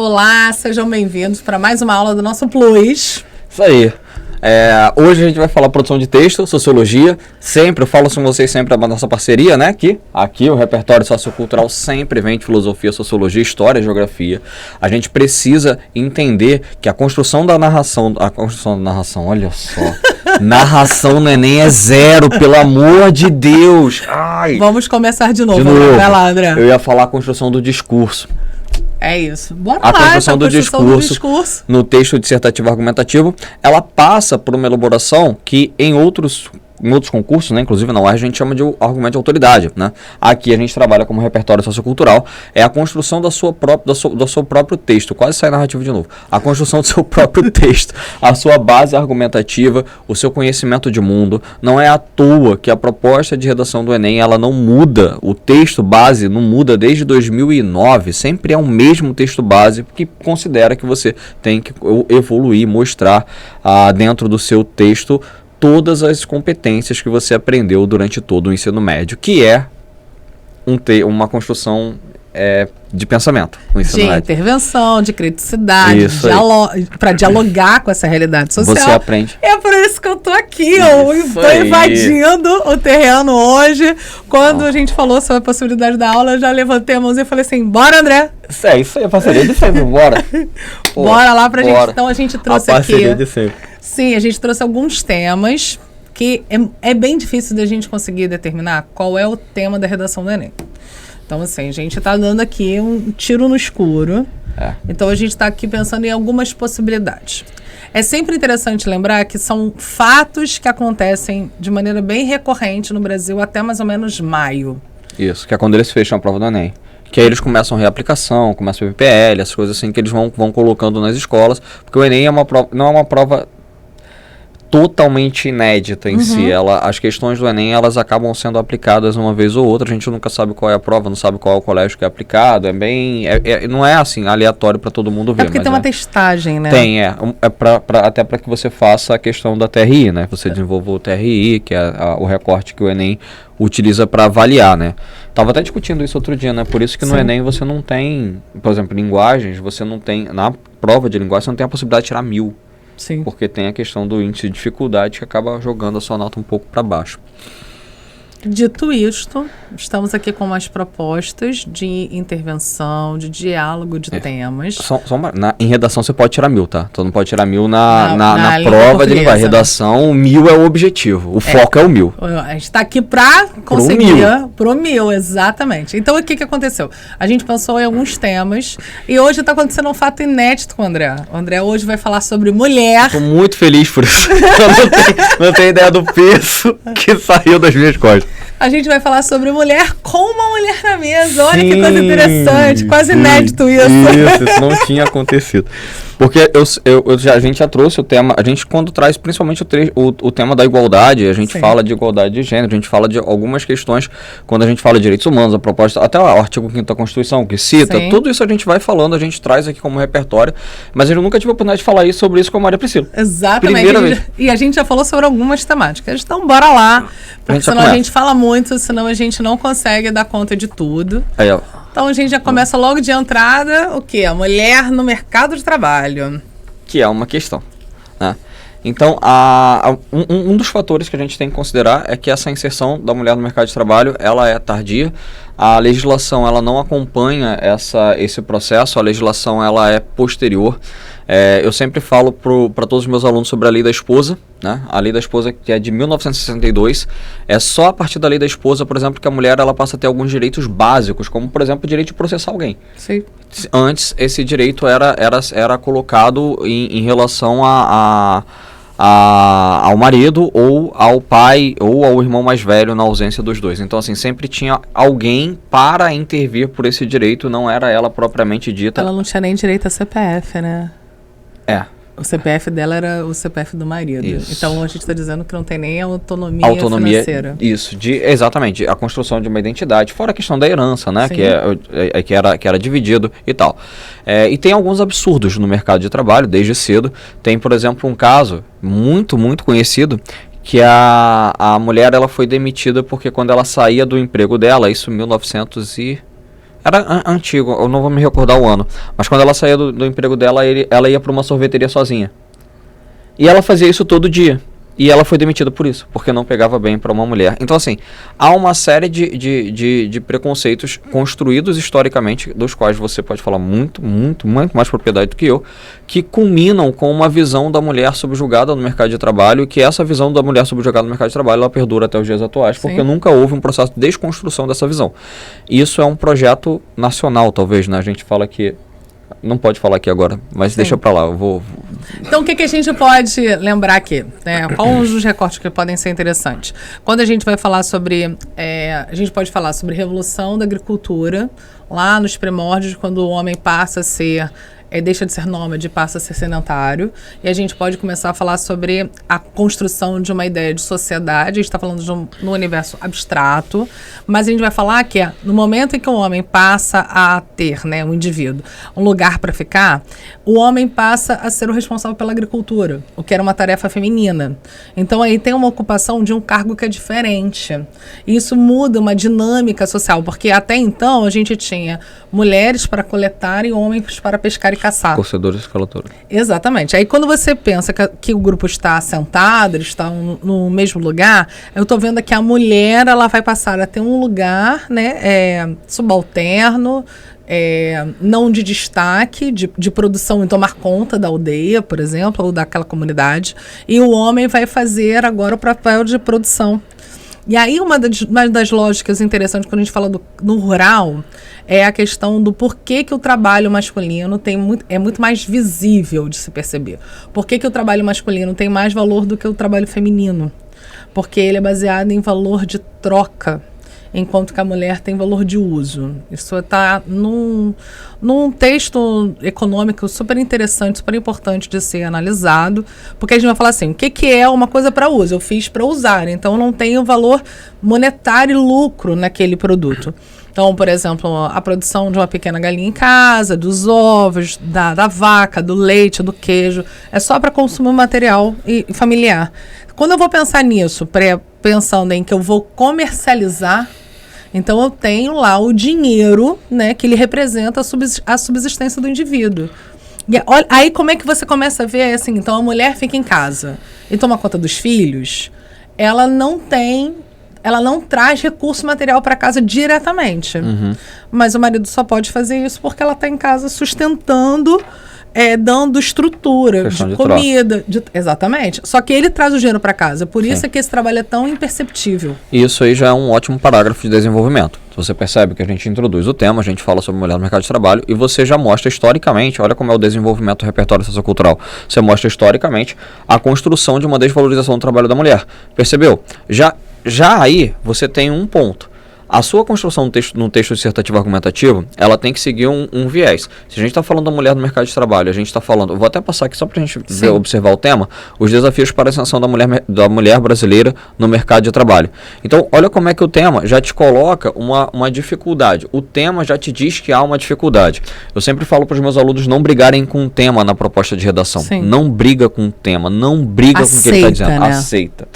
Olá, sejam bem-vindos para mais uma aula do nosso Plus. Isso aí. Hoje a gente vai falar produção de texto, sociologia. Eu falo com vocês sempre da nossa parceria, né? Aqui o repertório sociocultural sempre vem de filosofia, sociologia, história, geografia. A gente precisa entender que a construção da narração, olha só. Narração no Enem é 0, pelo amor de Deus. Ai. Vamos começar de novo. Vai lá, André. Eu ia falar a construção do discurso. É isso. Bora a lá, construção do discurso no texto dissertativo argumentativo, ela passa por uma elaboração que em outros concursos, né, inclusive na UERJ, a gente chama de argumento de autoridade, né? Aqui a gente trabalha como repertório sociocultural, é a construção do seu próprio texto, quase sai narrativo de novo, a construção do seu próprio texto, a sua base argumentativa, o seu conhecimento de mundo. Não é à toa que a proposta de redação do Enem, ela não muda, o texto base não muda desde 2009, sempre é o mesmo texto base, que considera que você tem que evoluir, mostrar dentro do seu texto todas as competências que você aprendeu durante todo o ensino médio, que é uma construção de pensamento. De intervenção, de criticidade, para dialogar com essa realidade social. Você aprende. É por isso que eu tô aqui, eu estou invadindo o terreno hoje. Quando a gente falou sobre a possibilidade da aula, eu já levantei a mãozinha e falei assim, bora, André? Isso aí, parceria de sempre, bora. Bora lá pra gente. Então a gente trouxe a parceria de sempre. Sim, a gente trouxe alguns temas que é bem difícil da gente conseguir determinar qual é o tema da redação do Enem. Então, assim, a gente está dando aqui um tiro no escuro. Então, a gente está aqui pensando em algumas possibilidades. É sempre interessante lembrar que são fatos que acontecem de maneira bem recorrente no Brasil até mais ou menos maio. Isso, que é quando eles fecham a prova do Enem. Que aí eles começam a reaplicação, começam o PPL, as coisas assim que eles vão colocando nas escolas. Porque o Enem não é uma prova totalmente inédita em si. As questões do Enem, elas acabam sendo aplicadas uma vez ou outra. A gente nunca sabe qual é a prova, não sabe qual é o colégio que é aplicado. Não é assim, aleatório para todo mundo ver. É porque tem uma testagem, né? Tem, até para que você faça a questão da TRI, né? Você desenvolva o TRI, que é o recorte que o Enem utiliza para avaliar, né? Tava até discutindo isso outro dia, né? Por isso que no Enem você não tem, por exemplo, linguagens, você não tem, na prova de linguagem, você não tem a possibilidade de tirar 1000. Sim. Porque tem a questão do índice de dificuldade que acaba jogando a sua nota um pouco para baixo. Dito isto, estamos aqui com umas propostas de intervenção, de diálogo de temas. Em redação você pode tirar 1000, tá? Então não pode tirar 1000 na prova de linguagem. Redação, 1000 é o objetivo. O foco é o 1000. A gente está aqui para conseguir pro 1000, exatamente. Então o que aconteceu? A gente pensou em alguns temas e hoje está acontecendo um fato inédito com o André. O André hoje vai falar sobre mulher. Estou muito feliz por isso. Eu não tenho ideia do peso que saiu das minhas costas. A gente vai falar sobre mulher com uma mulher na mesa. Olha que coisa interessante, quase inédito isso. Isso não tinha acontecido. Porque a gente já trouxe o tema, a gente quando traz principalmente o tema da igualdade, a gente fala de igualdade de gênero, a gente fala de algumas questões, quando a gente fala de direitos humanos, a proposta, até o artigo 5º da Constituição, que cita, tudo isso a gente vai falando, a gente traz aqui como repertório, mas eu nunca tive a oportunidade de falar sobre isso com a Maria Priscila. Exatamente. Primeira vez. E a gente já falou sobre algumas temáticas, então bora lá, porque senão a gente fala muito, senão a gente não consegue dar conta de tudo. Aí, ó. Então a gente já começa logo de entrada, o quê? A mulher no mercado de trabalho. Que é uma questão, né? Então, um dos fatores que a gente tem que considerar é que essa inserção da mulher no mercado de trabalho, ela é tardia. A legislação, ela não acompanha esse processo, a legislação, ela é posterior. Eu sempre falo para todos os meus alunos sobre a Lei da Esposa, né? A Lei da Esposa, que é de 1962, é só a partir da Lei da Esposa, por exemplo, que a mulher ela passa a ter alguns direitos básicos, como, por exemplo, o direito de processar alguém. Sim. Antes, esse direito era colocado em relação ao marido ou ao pai ou ao irmão mais velho na ausência dos dois. Então, assim, sempre tinha alguém para intervir por esse direito, não era ela propriamente dita. Ela não tinha nem direito a CPF, né? O CPF dela era o CPF do marido. Isso. Então a gente está dizendo que não tem nem autonomia financeira. Isso, exatamente, a construção de uma identidade, fora a questão da herança, né? Que era dividido e tal. E tem alguns absurdos no mercado de trabalho desde cedo. Tem, por exemplo, um caso muito, muito conhecido, que a mulher ela foi demitida porque quando ela saía do emprego dela, isso em 1900 e... era antigo, eu não vou me recordar o ano, mas quando ela saía do emprego dela, ela ia para uma sorveteria sozinha. E ela fazia isso todo dia. E ela foi demitida por isso, porque não pegava bem para uma mulher. Então, assim, há uma série de preconceitos construídos historicamente, dos quais você pode falar muito mais propriedade do que eu, que culminam com uma visão da mulher subjugada no mercado de trabalho, e que essa visão da mulher subjugada no mercado de trabalho, ela perdura até os dias atuais, porque Sim. nunca houve um processo de desconstrução dessa visão. Isso é um projeto nacional, talvez, né? A gente fala que... Não pode falar aqui agora, mas Sim. deixa pra lá, eu vou... Então, o que a gente pode lembrar aqui? Né? Quais os recortes que podem ser interessantes? Quando a gente vai falar sobre... a gente pode falar sobre revolução da agricultura, lá nos primórdios, quando o homem passa a ser... deixa de ser nômade, passa a ser sedentário. E a gente pode começar a falar sobre a construção de uma ideia de sociedade. A gente está falando no universo abstrato, mas a gente vai falar que no momento em que o homem passa a ter, né, um indivíduo, um lugar para ficar, o homem passa a ser o responsável pela agricultura, o que era uma tarefa feminina. Então aí tem uma ocupação de um cargo que é diferente. E isso muda uma dinâmica social, porque até então a gente tinha mulheres para coletar e homens para pescar e caçar. Torcedores e escaladores. Exatamente. Aí quando você pensa que o grupo está assentado, eles estão no mesmo lugar, eu estou vendo que a mulher ela vai passar a ter um lugar, né, subalterno, não de destaque, de produção e tomar conta da aldeia, por exemplo, ou daquela comunidade, e o homem vai fazer agora o papel de produção. E aí uma das lógicas interessantes quando a gente fala no rural é a questão do porquê que o trabalho masculino é muito mais visível de se perceber. Por que o trabalho masculino tem mais valor do que o trabalho feminino? Porque ele é baseado em valor de troca, enquanto que a mulher tem valor de uso. Isso está num texto econômico super interessante, super importante de ser analisado, porque a gente vai falar assim, o que é uma coisa para uso? Eu fiz para usar, então eu não tenho valor monetário e lucro naquele produto. Então, por exemplo, a produção de uma pequena galinha em casa, dos ovos, da vaca, do leite, do queijo, é só para consumo material e familiar. Quando eu vou pensar nisso, pensando em que eu vou comercializar, então eu tenho lá o dinheiro, né, que ele representa a subsistência do indivíduo. E aí como é que você começa a ver, assim, então a mulher fica em casa e toma conta dos filhos, ela não traz recurso material para casa diretamente. Uhum. Mas o marido só pode fazer isso porque ela está em casa sustentando, dando estrutura, de comida. Exatamente. Só que ele traz o dinheiro para casa. Por isso é que esse trabalho é tão imperceptível. Isso aí já é um ótimo parágrafo de desenvolvimento. Você percebe que a gente introduz o tema, a gente fala sobre mulher no mercado de trabalho e você já mostra historicamente, olha como é o desenvolvimento do repertório sociocultural. Você mostra historicamente a construção de uma desvalorização do trabalho da mulher. Percebeu? Já aí você tem um ponto. A sua construção no texto dissertativo argumentativo, ela tem que seguir um viés. Se a gente está falando da mulher no mercado de trabalho, a gente está falando... Eu vou até passar aqui só para a gente observar o tema. Os desafios para a ascensão da mulher brasileira no mercado de trabalho. Então, olha como é que o tema já te coloca uma dificuldade. O tema já te diz que há uma dificuldade. Eu sempre falo para os meus alunos não brigarem com o tema na proposta de redação. Sim. Não briga com o tema, não briga com o que ele está dizendo. Né? Aceita.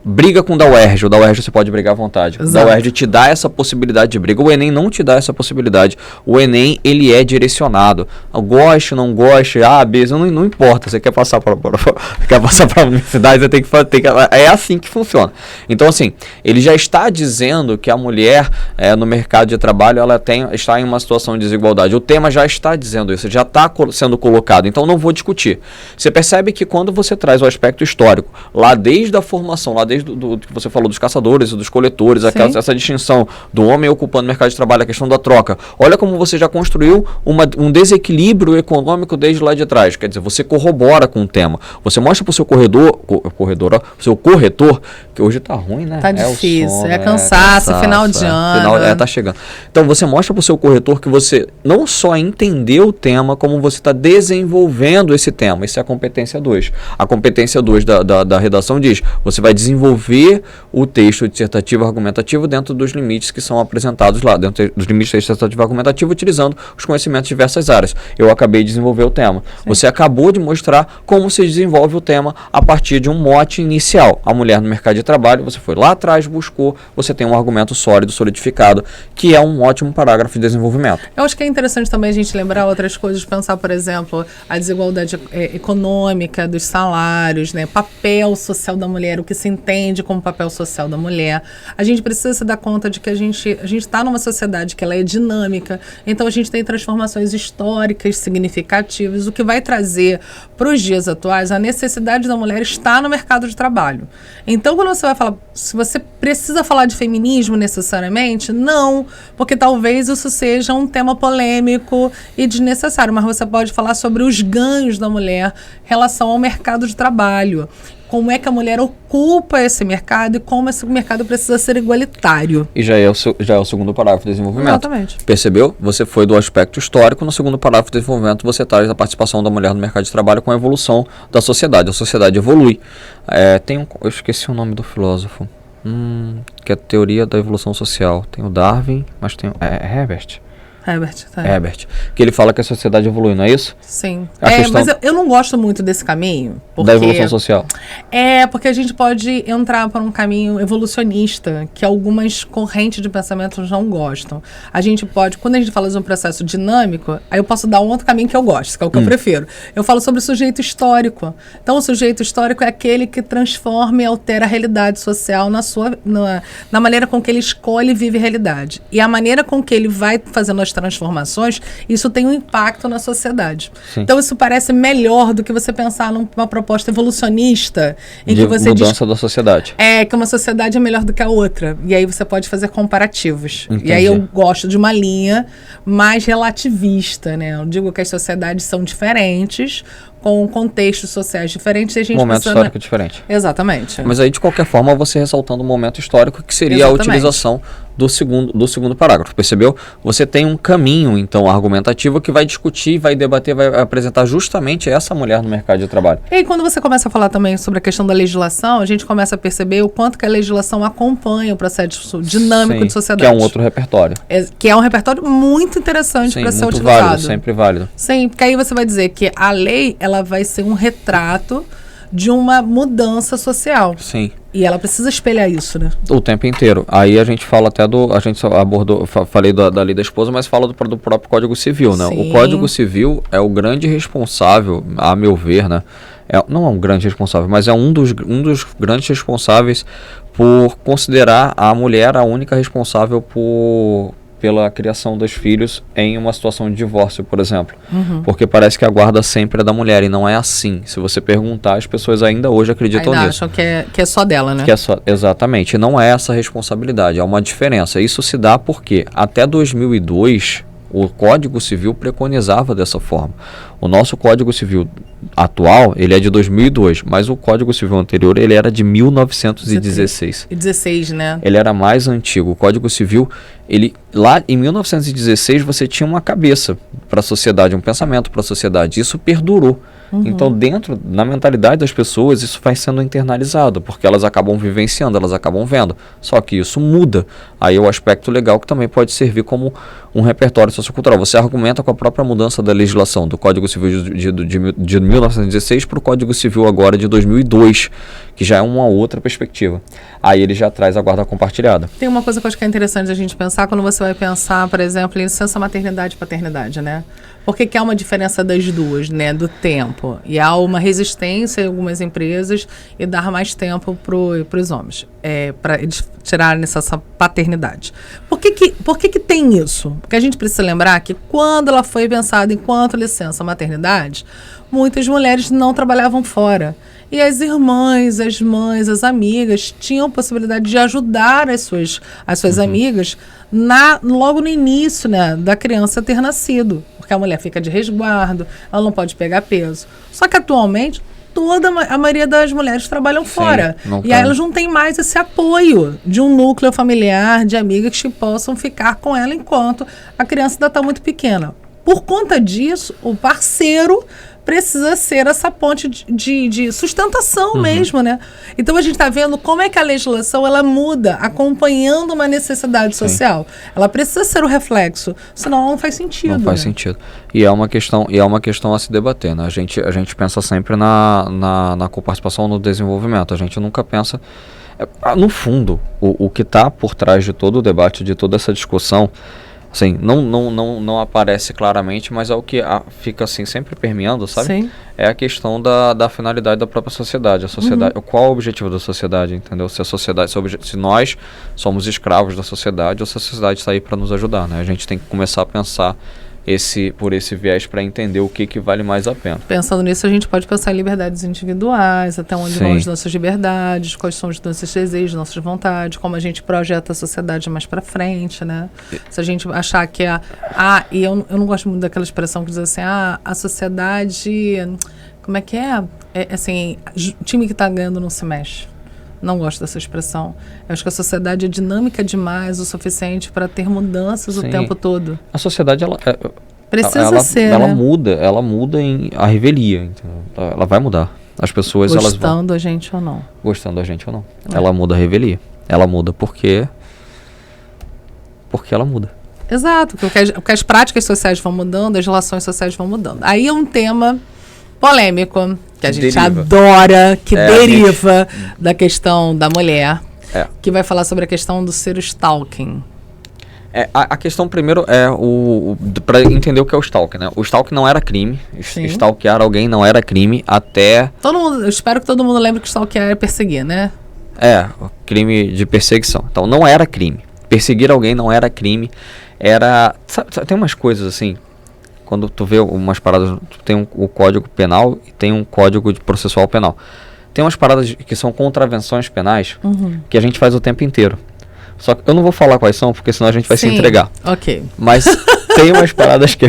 Briga com o da UERJ você pode brigar à vontade. Exato. Da UERJ te dá essa possibilidade de briga. O Enem não te dá essa possibilidade. O Enem, ele é direcionado. Goste, não goste, A, B, não importa. Você quer passar para a universidade, você tem que é assim que funciona. Então, assim, ele já está dizendo que a mulher no mercado de trabalho ela está em uma situação de desigualdade. O tema já está dizendo isso, já está sendo colocado. Então, não vou discutir. Você percebe que quando você traz o aspecto histórico, lá desde a formação, lá desde do que você falou dos caçadores e dos coletores, essa distinção do homem ocupando o mercado de trabalho, a questão da troca. Olha como você já construiu um desequilíbrio econômico desde lá de trás. Quer dizer, você corrobora com o tema. Você mostra para o seu seu corretor, que hoje tá ruim, né? Tá difícil, cansaço, final de ano. Tá chegando. Então, você mostra para o seu corretor que você não só entendeu o tema, como você está desenvolvendo esse tema. Isso é a competência 2. A competência 2 da redação diz, você vai desenvolver desenvolver o texto dissertativo argumentativo dentro dos limites que são apresentados lá, dentro dos limites do texto dissertativo argumentativo, utilizando os conhecimentos de diversas áreas. Eu acabei de desenvolver o tema. Sim. Você acabou de mostrar como se desenvolve o tema a partir de um mote inicial. A mulher no mercado de trabalho, você foi lá atrás, buscou, você tem um argumento sólido, solidificado, que é um ótimo parágrafo de desenvolvimento. Eu acho que é interessante também a gente lembrar outras coisas, pensar, por exemplo, a desigualdade econômica dos salários, né? Papel social da mulher, o que se entende como papel social da mulher. A gente precisa se dar conta de que a gente está numa sociedade que ela é dinâmica, então a gente tem transformações históricas significativas, o que vai trazer para os dias atuais a necessidade da mulher estar no mercado de trabalho. Então, quando você vai falar, se você precisa falar de feminismo necessariamente, não, porque talvez isso seja um tema polêmico e desnecessário, mas você pode falar sobre os ganhos da mulher em relação ao mercado de trabalho. Como é que a mulher ocupa esse mercado e como esse mercado precisa ser igualitário. E já é o segundo parágrafo de desenvolvimento. Exatamente. Percebeu? Você foi do aspecto histórico, no segundo parágrafo de desenvolvimento você traz a participação da mulher no mercado de trabalho com a evolução da sociedade. A sociedade evolui. Eu esqueci o nome do filósofo, que é a teoria da evolução social. Tem o Darwin, mas tem Herbert. Herbert, que ele fala que a sociedade evolui, não é isso? Sim. Mas eu não gosto muito desse caminho. Da evolução social. Porque a gente pode entrar por um caminho evolucionista, que algumas correntes de pensamento não gostam. A gente pode, quando a gente fala de um processo dinâmico, aí eu posso dar um outro caminho que eu gosto, que é o que eu prefiro. Eu falo sobre o sujeito histórico. Então, o sujeito histórico é aquele que transforma e altera a realidade social na maneira com que ele escolhe e vive a realidade. E a maneira com que ele vai fazendo as transformações, isso tem um impacto na sociedade. Sim. Então isso parece melhor do que você pensar numa proposta evolucionista em que você mudança da sociedade. Que uma sociedade é melhor do que a outra. E aí você pode fazer comparativos. Entendi. E aí eu gosto de uma linha mais relativista, né? Eu digo que as sociedades são diferentes, com contextos sociais diferentes, e a gente momento histórico diferente. Exatamente. Mas aí, de qualquer forma, você ressaltando o momento histórico, que seria a utilização do segundo parágrafo, percebeu? Você tem um caminho, então, argumentativo que vai discutir, vai debater, vai apresentar justamente essa mulher no mercado de trabalho. E aí, quando você começa a falar também sobre a questão da legislação, a gente começa a perceber o quanto que a legislação acompanha o processo dinâmico de sociedade. Que é um outro repertório. Que é um repertório muito interessante para ser utilizado. Válido, sempre válido. Sim, porque aí você vai dizer que a lei, ela vai ser um retrato de uma mudança social. Sim. E ela precisa espelhar isso, né? O tempo inteiro. Aí a gente fala até a gente abordou, falei da lei da esposa, mas fala do próprio Código Civil, né? Sim. O Código Civil é o grande responsável, a meu ver, né? Não é um grande responsável, mas é um dos grandes responsáveis por considerar a mulher a única responsável pela criação dos filhos em uma situação de divórcio, por exemplo. Porque parece que a guarda sempre é da mulher, e não é assim. Se você perguntar, as pessoas ainda hoje acreditam nisso. Acham que é só dela, né? Exatamente. Não é essa responsabilidade, há uma diferença. Isso se dá porque até 2002... o Código Civil preconizava dessa forma. O nosso Código Civil atual, ele é de 2002, mas o Código Civil anterior, ele era de 1916. 16, né? Ele era mais antigo. O Código Civil, lá em 1916, você tinha uma cabeça para a sociedade, um pensamento para a sociedade. Isso perdurou. Então, na mentalidade das pessoas, isso vai sendo internalizado, porque elas acabam vivenciando, elas acabam vendo. Só que isso muda. Aí é o aspecto legal que também pode servir como um repertório sociocultural. Você argumenta com a própria mudança da legislação do Código Civil de 1916 para o Código Civil agora de 2002, que já é uma outra perspectiva. Aí ele já traz a guarda compartilhada. Tem uma coisa que eu acho que é interessante a gente pensar quando você vai pensar, por exemplo, em licença maternidade e paternidade, né? Por que há uma diferença das duas, né? Do tempo. E há uma resistência em algumas empresas e dar mais tempo para os homens, para eles tirarem essa paternidade. Por que tem isso? Porque a gente precisa lembrar que quando ela foi pensada enquanto licença maternidade, muitas mulheres não trabalhavam fora. E as irmãs, as mães, as amigas tinham possibilidade de ajudar as suas amigas logo no início, né, da criança ter nascido. Porque a mulher fica de resguardo, ela não pode pegar peso. Só que atualmente, a maioria das mulheres trabalham fora. E aí elas não têm mais esse apoio de um núcleo familiar, de amigas que possam ficar com ela enquanto a criança ainda está muito pequena. Por conta disso, o parceiro precisa ser essa ponte de sustentação mesmo, né? Então a gente está vendo como é que a legislação ela muda acompanhando uma necessidade social. Ela precisa ser o reflexo, senão ela não faz sentido. Não faz sentido. E é uma questão a se debater, né? A gente pensa sempre na coparticipação no desenvolvimento. A gente nunca pensa... No fundo, o que está por trás de todo o debate, de toda essa discussão, assim, não aparece claramente, mas é o que fica assim, sempre permeando, sabe? Sim. É a questão da finalidade da própria sociedade. A sociedade, qual é o objetivo da sociedade, entendeu? Se a sociedade, se nós somos escravos da sociedade, ou se a sociedade está aí para nos ajudar, né? A gente tem que começar a pensar por esse viés para entender o que vale mais a pena. Pensando nisso, a gente pode pensar em liberdades individuais, até onde vão as nossas liberdades, quais são os nossos desejos, nossas vontades, como a gente projeta a sociedade mais para frente, né? Se a gente achar que e eu não gosto muito daquela expressão que diz assim, a sociedade, como é que é? É assim, o time que está ganhando não se mexe. Não gosto dessa expressão. Eu acho que a sociedade é dinâmica demais o suficiente para ter mudanças o tempo todo. A sociedade, ela muda a revelia. Entendeu? Ela vai mudar. As pessoas, gostando da gente ou não. Gostando da gente ou não. Ela muda a revelia. Ela muda porque ela muda. Exato. Porque as práticas sociais vão mudando, as relações sociais vão mudando. Aí é um tema polêmico, que a gente adora, que deriva da questão da mulher, que vai falar sobre a questão do ser stalking. A questão primeiro é para entender o que é o stalking, né? O stalking não era crime, stalkear alguém não era crime até... Eu espero que todo mundo lembre que stalkear é perseguir, né? Crime de perseguição. Então não era crime. Perseguir alguém não era crime, sabe, tem umas coisas assim... Quando tu vê umas paradas, tu tem o Código Penal e tem um Código de Processual Penal. Tem umas paradas que são contravenções penais que a gente faz o tempo inteiro. Só que eu não vou falar quais são, porque senão a gente vai se entregar. Ok. Mas tem umas paradas que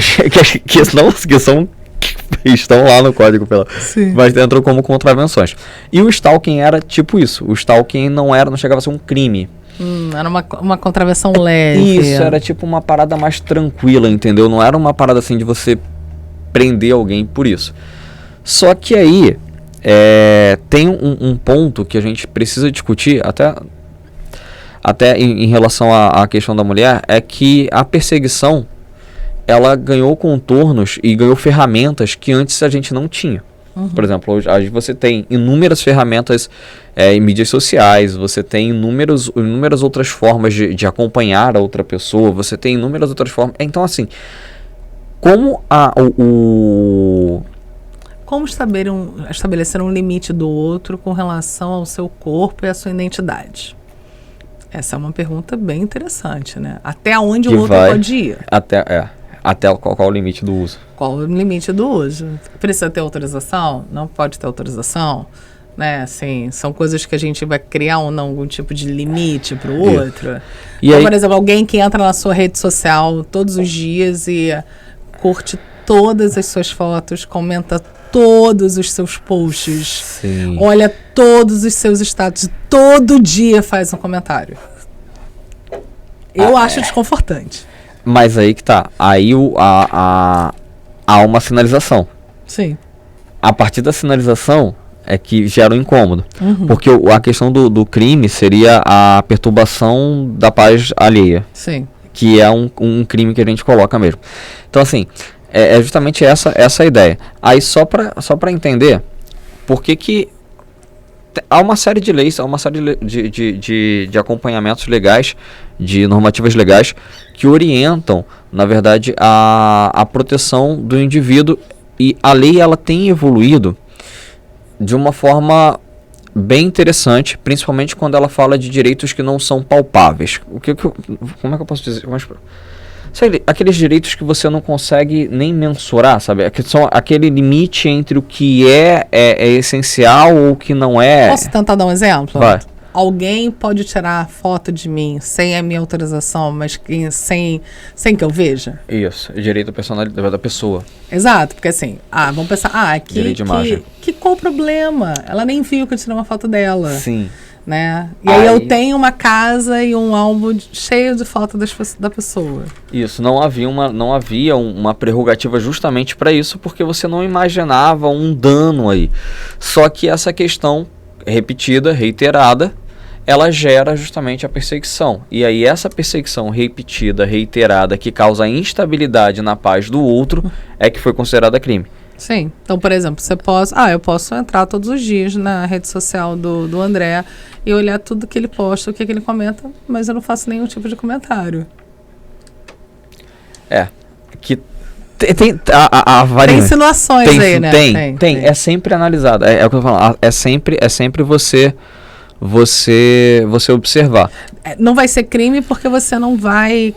estão lá no Código Penal, mas entram como contravenções. E o stalking era tipo isso. O stalking não chegava a ser um crime. Era uma contravenção leve. Isso, era tipo uma parada mais tranquila, entendeu? Não era uma parada assim de você prender alguém por isso. Só que aí tem um ponto que a gente precisa discutir, até em relação à questão da mulher, é que a perseguição, ela ganhou contornos e ganhou ferramentas que antes a gente não tinha. Por exemplo, hoje você tem inúmeras ferramentas em mídias sociais, você tem inúmeras outras formas de acompanhar a outra pessoa, você tem inúmeras outras formas. Então, assim, como estabelecer um limite do outro com relação ao seu corpo e à sua identidade? Essa é uma pergunta bem interessante, né? Até onde o outro pode ir? Até qual o limite do uso? Qual o limite do uso? Precisa ter autorização? Não pode ter autorização? Né? Assim, são coisas que a gente vai criar ou não algum tipo de limite para o outro. Então, por exemplo, alguém que entra na sua rede social todos os dias e curte todas as suas fotos, comenta todos os seus posts, olha todos os seus status, todo dia faz um comentário. Eu acho desconfortante. Mas aí que tá. Aí há uma sinalização. Sim. A partir da sinalização é que gera um incômodo. Porque a questão do crime seria a perturbação da paz alheia. Sim. Que é um crime que a gente coloca mesmo. Então, assim, é justamente essa a ideia. Aí, só pra entender, por que há uma série de leis, há uma série de acompanhamentos legais, de normativas legais, que orientam, na verdade, a proteção do indivíduo, e a lei ela tem evoluído de uma forma bem interessante, principalmente quando ela fala de direitos que não são palpáveis. Como é que eu posso dizer? Aqueles direitos que você não consegue nem mensurar, sabe? São aquele limite entre o que é essencial ou o que não é. Posso tentar dar um exemplo? Vai. Alguém pode tirar foto de mim sem a minha autorização, mas sem que eu veja? Isso, direito à personalidade da pessoa. Exato, porque assim, vamos pensar, direito de imagem. Qual o problema? Ela nem viu que eu tirei uma foto dela. Sim. né? E aí eu tenho uma casa e um álbum cheio de foto da pessoa. Isso, não havia uma prerrogativa justamente para isso, porque você não imaginava um dano aí. Só que essa questão repetida, reiterada, ela gera justamente a perseguição. E aí essa perseguição repetida, reiterada, que causa instabilidade na paz do outro, é que foi considerada crime. Sim. Então, por exemplo, eu posso entrar todos os dias na rede social do André e olhar tudo que ele posta, o que ele comenta, mas eu não faço nenhum tipo de comentário. Que tem a variante. Tem insinuações aí, né? Tem. É sempre analisado. É o que eu tô falando. É sempre você observar. Não vai ser crime porque você não vai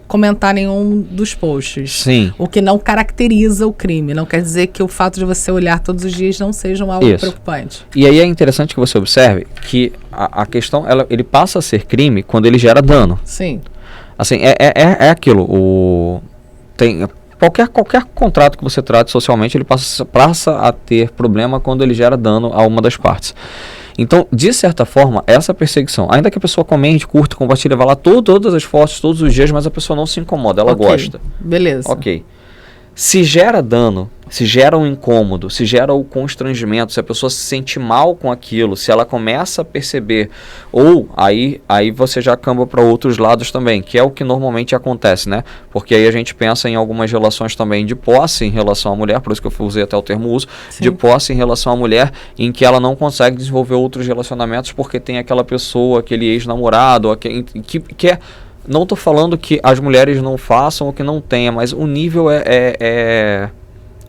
comentar nenhum dos posts. Sim. O que não caracteriza o crime. Não quer dizer que o fato de você olhar todos os dias não seja algo preocupante. E aí é interessante que você observe que a questão, ele passa a ser crime quando ele gera dano. Sim. Assim, é aquilo. Qualquer contrato que você trate socialmente, ele passa a ter problema quando ele gera dano a uma das partes. Então, de certa forma, essa perseguição, ainda que a pessoa comente, curte, compartilha, vá lá todas as fotos, todos os dias, mas a pessoa não se incomoda, ela gosta. Beleza. Ok. Se gera dano, se gera um incômodo, se gera o constrangimento, se a pessoa se sente mal com aquilo, se ela começa a perceber, ou aí você já camba para outros lados também, que é o que normalmente acontece, né? Porque aí a gente pensa em algumas relações também de posse em relação à mulher, por isso que eu usei até o termo uso, de posse em relação à mulher, em que ela não consegue desenvolver outros relacionamentos porque tem aquela pessoa, aquele ex-namorado, que é... Não estou falando que as mulheres não façam ou que não tenha, mas o nível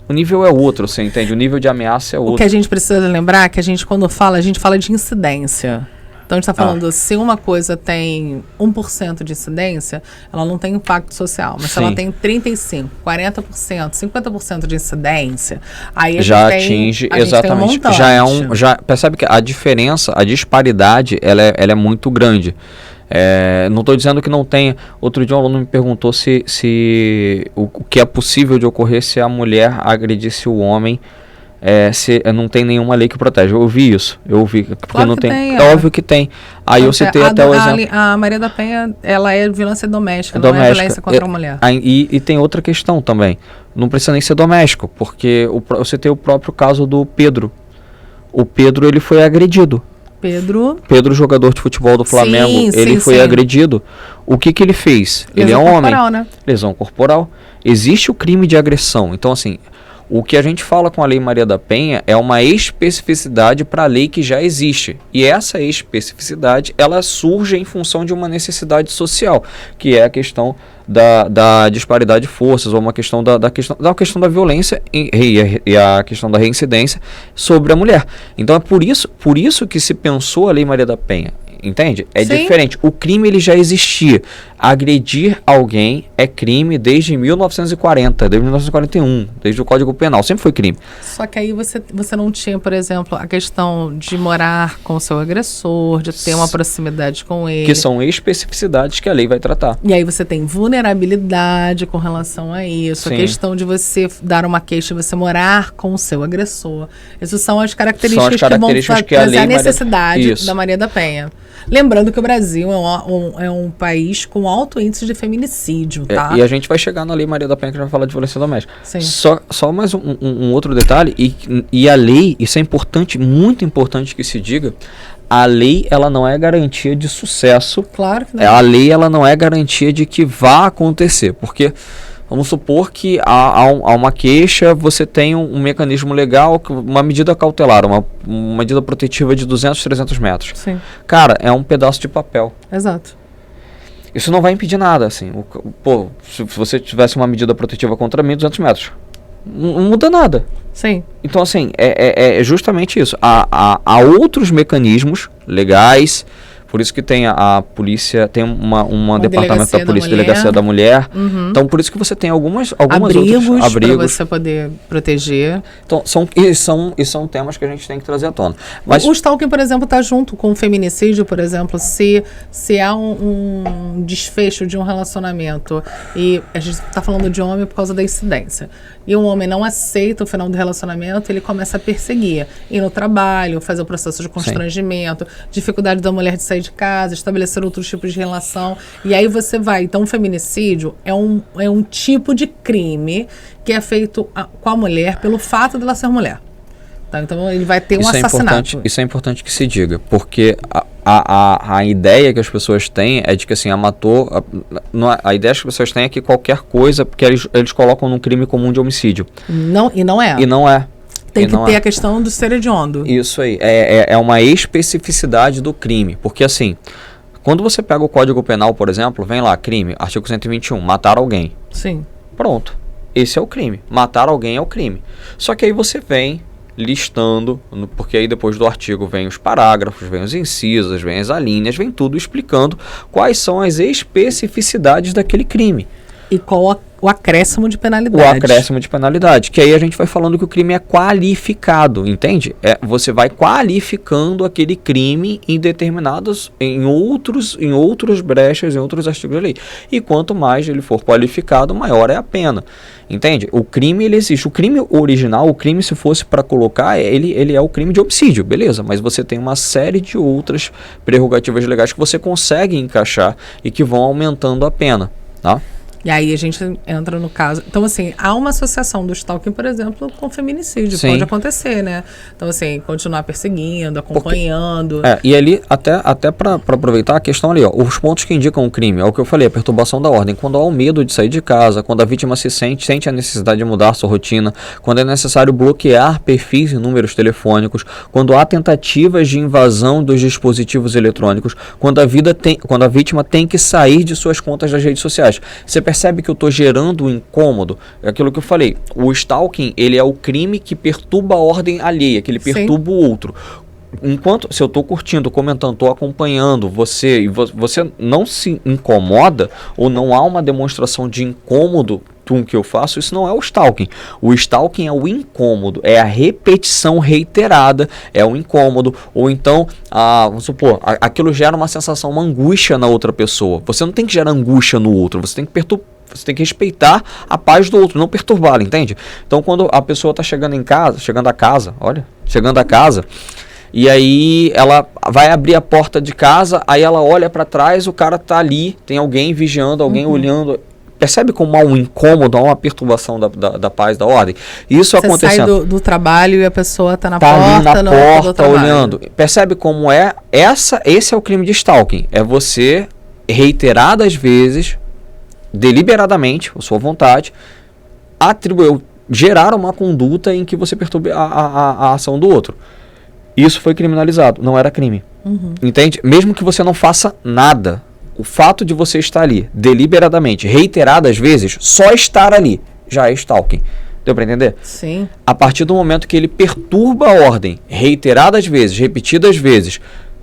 o nível é outro, você entende? O nível de ameaça é outro. O que a gente precisa lembrar é que a gente, quando fala, a gente fala de incidência. Então, a gente está falando, se uma coisa tem 1% de incidência, ela não tem impacto social. Mas se ela tem 35%, 40%, 50% de incidência, aí já atinge, exatamente. Já percebe que a diferença, a disparidade, ela é muito grande. Não estou dizendo que não tenha. Outro dia um aluno me perguntou se o que é possível de ocorrer se a mulher agredisse o homem, se não tem nenhuma lei que protege. Eu ouvi isso. Porque claro não que tem. É óbvio que tem. Aí eu citei até o exemplo. A Maria da Penha, ela é violência doméstica, não é violência contra a mulher. E tem outra questão também. Não precisa nem ser doméstico, porque eu citei o próprio caso do Pedro. O Pedro, ele foi agredido. Pedro, jogador de futebol do Flamengo, ele foi agredido. O que ele fez? Ele é um homem. Lesão corporal, né? Lesão corporal. Existe o crime de agressão. Então, assim, o que a gente fala com a Lei Maria da Penha é uma especificidade para a lei que já existe. E essa especificidade, ela surge em função de uma necessidade social, que é a questão da disparidade de forças, ou uma questão da questão da violência e a questão da reincidência sobre a mulher. Então é por isso que se pensou a Lei Maria da Penha. Entende? É diferente. O crime, ele já existia. Agredir alguém é crime desde 1940, desde 1941, desde o Código Penal. Sempre foi crime. Só que aí você não tinha, por exemplo, a questão de morar com o seu agressor, de ter uma proximidade com ele. Que são especificidades que a lei vai tratar. E aí você tem vulnerabilidade com relação a isso. A questão de você dar uma queixa, você morar com o seu agressor. Essas são as características que vão trazer a necessidade da Maria da Penha. Lembrando que o Brasil é um país com alto índice de feminicídio, tá? E a gente vai chegar na Lei Maria da Penha, que já vai falar de violência doméstica. Sim. Só mais um outro detalhe, e a lei, isso é importante, muito importante que se diga, a lei, ela não é garantia de sucesso. Claro que não. A lei, ela não é garantia de que vá acontecer, porque... Vamos supor que há uma queixa, você tem um mecanismo legal, uma medida cautelar, uma medida protetiva de 200, 300 metros. Sim. Cara, é um pedaço de papel. Exato. Isso não vai impedir nada, assim. Se você tivesse uma medida protetiva contra mim, 200 metros, não muda nada. Sim. Então, assim, é justamente isso. Há outros mecanismos legais, Por isso que tem a polícia, tem uma departamento da polícia, delegacia da mulher. Então, por isso que você tem algumas abrigos outros para você poder proteger. Então, são temas que a gente tem que trazer à tona. Mas o stalking, por exemplo, está junto com o feminicídio, por exemplo, se há um desfecho de um relacionamento e a gente está falando de homem por causa da incidência, e um homem não aceita o final do relacionamento, ele começa a perseguir, ir no trabalho, fazer o processo de constrangimento, dificuldade da mulher de sair de casa, estabelecer outros tipos de relação, e aí você vai. Então, o feminicídio é um tipo de crime que é feito com a mulher pelo fato dela ser mulher. Então, ele vai ter um assassinato. Isso é importante que se diga, porque a ideia que as pessoas têm é de que assim, a ideia que as pessoas têm é que qualquer coisa, porque eles colocam num crime comum de homicídio. E não é. E não é. Tem que ter a questão do ser hediondo. Isso aí, é uma especificidade do crime, porque assim, quando você pega o Código Penal, por exemplo, vem lá, crime, artigo 121, matar alguém. Sim. Pronto, esse é o crime, matar alguém é o crime. Só que aí você vem listando, porque aí depois do artigo vem os parágrafos, vem os incisos, vem as alíneas, vem tudo explicando quais são as especificidades daquele crime. E qual o acréscimo de penalidade. O acréscimo de penalidade, que aí a gente vai falando que o crime é qualificado, entende? Você vai qualificando aquele crime em determinados, em outros brechas, em outros artigos da lei. E quanto mais ele for qualificado, maior é a pena. Entende? O crime, ele existe. O crime original, o crime, se fosse para colocar, ele é o crime de homicídio, beleza? Mas você tem uma série de outras prerrogativas legais que você consegue encaixar e que vão aumentando a pena, tá? E aí a gente entra no caso. Então, assim, há uma associação do stalking, por exemplo, com feminicídio. Sim. Pode acontecer, né? Então, assim, continuar perseguindo, acompanhando. E ali, até para aproveitar a questão ali, ó, os pontos que indicam o crime, é o que eu falei, a perturbação da ordem. Quando há o medo de sair de casa, quando a vítima sente a necessidade de mudar sua rotina, quando é necessário bloquear perfis e números telefônicos, quando há tentativas de invasão dos dispositivos eletrônicos, quando a vítima tem que sair de suas contas das redes sociais. Você percebe que eu estou gerando um incômodo? É aquilo que eu falei. O stalking, ele é o crime que perturba a ordem alheia, que ele perturba o outro. Enquanto, se eu estou curtindo, comentando, estou acompanhando você e você não se incomoda ou não há uma demonstração de incômodo com o que eu faço, isso não é o stalking. O stalking é o incômodo, é a repetição reiterada, é o incômodo, ou então, vamos supor, aquilo gera uma sensação, uma angústia na outra pessoa. Você não tem que gerar angústia no outro, você tem que respeitar a paz do outro, não perturbá-la, entende? Então, quando a pessoa está chegando a casa, e aí ela vai abrir a porta de casa, aí ela olha para trás, o cara tá ali, tem alguém vigiando, alguém olhando. Percebe como há um incômodo, há uma perturbação da paz, da ordem? Isso acontecendo. Você sai do trabalho e a pessoa está na porta olhando. Percebe como esse é o crime de stalking. É você, reiteradas vezes, deliberadamente, por sua vontade, gerar uma conduta em que você perturbe a ação do outro. Isso foi criminalizado, não era crime. Entende? Mesmo que você não faça nada, o fato de você estar ali, deliberadamente, reiteradas vezes, só estar ali, já é stalking. Deu para entender? Sim. A partir do momento que ele perturba a ordem, reiteradas vezes, repetidas vezes,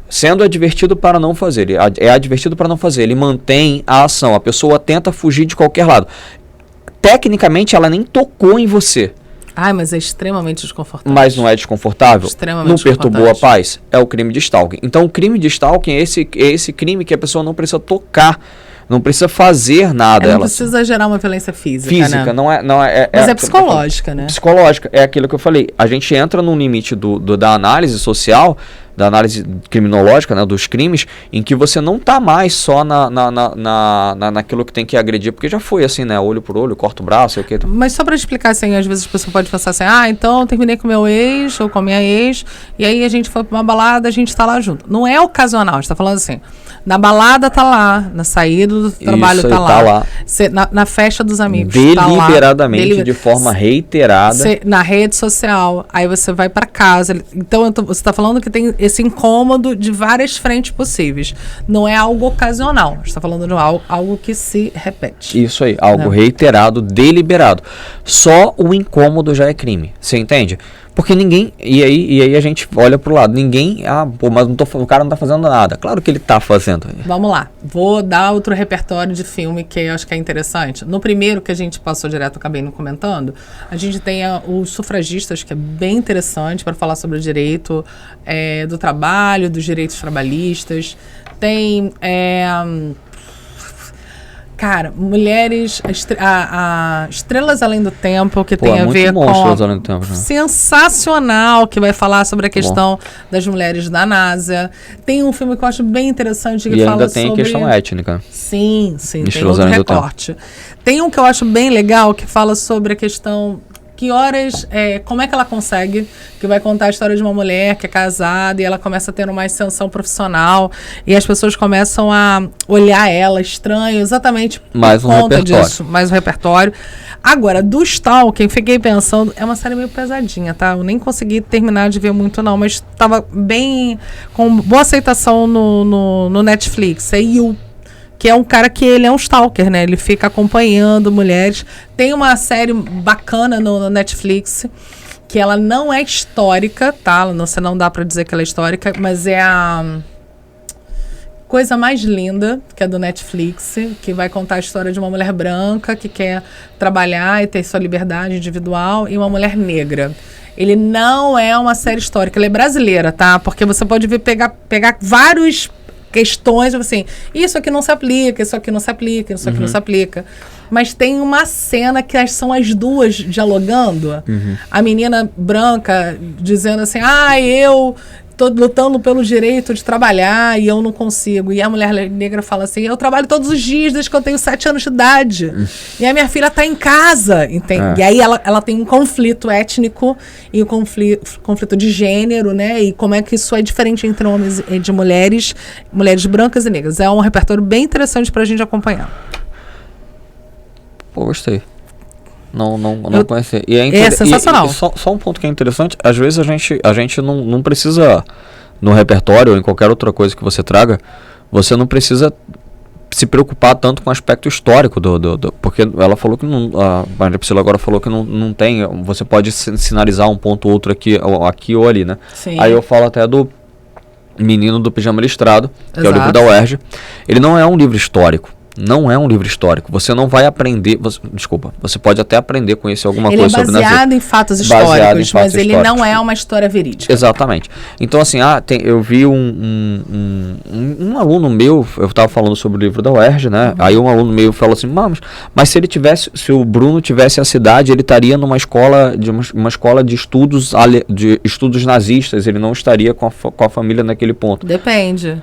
sendo advertido para não fazer, é advertido para não fazer, ele mantém a ação, a pessoa tenta fugir de qualquer lado. Tecnicamente, ela nem tocou em você. Mas é extremamente desconfortável. Mas não é desconfortável? Extremamente não perturbou a paz? É o crime de stalking. Então, o crime de stalking é esse crime que a pessoa não precisa tocar, não precisa fazer nada. Não precisa gerar uma violência física, né? Não é. Mas é psicológica, né? Psicológica. É aquilo que eu falei. A gente entra no limite da análise social, da análise criminológica, né, dos crimes, em que você não está mais só naquilo que tem que agredir, porque já foi assim, né, olho por olho, corta o braço, sei o que. Mas só para explicar, assim, às vezes a pessoa pode pensar assim, então eu terminei com meu ex ou com a minha ex, e aí a gente foi para uma balada, a gente está lá junto. Não é ocasional, a gente está falando assim, na balada tá lá, na saída do trabalho tá lá. Na festa dos amigos deliberadamente, tá lá. De forma reiterada. Na rede social, aí você vai para casa. Então você está falando que tem esse incômodo de várias frentes possíveis. Não é algo ocasional. A gente está falando de algo que se repete. Isso aí, algo reiterado, deliberado. Só o incômodo já é crime. Você entende? Porque ninguém, e aí a gente olha pro lado, ninguém, mas o cara não tá fazendo nada. Claro que ele tá fazendo. Vamos lá, vou dar outro repertório de filme que eu acho que é interessante. No primeiro que a gente passou direto, acabei não comentando, a gente tem os Sufragistas, que é bem interessante para falar sobre o direito do trabalho, dos direitos trabalhistas. Tem... Cara, Mulheres, Estrelas Além do Tempo, que tem a ver com... Além do Tempo, né? Sensacional, que vai falar sobre a questão das mulheres da NASA. Tem um filme que eu acho bem interessante que fala sobre... E ainda tem a questão étnica. Sim, tem outro recorte. Tem um que eu acho bem legal, que fala sobre a questão... Que horas, como é que ela consegue, que vai contar a história de uma mulher que é casada e ela começa a ter uma ascensão profissional e as pessoas começam a olhar ela estranho, exatamente por conta disso. Mais um repertório. Agora, do Stalker, fiquei pensando, é uma série meio pesadinha, tá? Eu nem consegui terminar de ver muito não, mas estava bem, com boa aceitação no Netflix. Que é um cara que ele é um stalker, né? Ele fica acompanhando mulheres. Tem uma série bacana no Netflix, que ela não é histórica, tá? Você não dá pra dizer que ela é histórica, mas é a Coisa Mais Linda, que é do Netflix, que vai contar a história de uma mulher branca que quer trabalhar e ter sua liberdade individual, e uma mulher negra. Ele não é uma série histórica, ele é brasileira, tá? Porque você pode pegar vários... questões, assim, isso aqui não se aplica, isso aqui não se aplica, isso aqui não se aplica. Mas tem uma cena que são as duas dialogando. A menina branca dizendo assim, eu tô lutando pelo direito de trabalhar e eu não consigo. E a mulher negra fala assim, eu trabalho todos os dias desde que eu tenho 7 anos de idade. E a minha filha tá em casa, entende? E aí ela tem um conflito étnico e um conflito de gênero, né? E como é que isso é diferente entre homens e de mulheres brancas e negras. É um repertório bem interessante pra gente acompanhar. Pô, gostei. Não conhecia. E é sensacional. E só um ponto que é interessante, às vezes a gente não precisa, no repertório ou em qualquer outra coisa que você traga, você não precisa se preocupar tanto com o aspecto histórico porque ela falou que não, a Maria Priscila agora falou que não tem, você pode sinalizar um ponto ou outro aqui ou ali, né? Sim. Aí eu falo até do Menino do Pijama Listrado, que é o livro da UERJ. Ele não é um livro histórico. Não é um livro histórico. Você não vai aprender... Você pode até aprender a conhecer alguma coisa sobre... Ele é baseado em fatos históricos, mas ele não é uma história verídica. Exatamente. Então, assim, eu vi um aluno meu, eu estava falando sobre o livro da UERJ, né? Aí um aluno meu falou assim, mas se o Bruno tivesse a cidade, ele estaria numa escola, uma escola de estudos nazistas, ele não estaria com a família naquele ponto. Depende.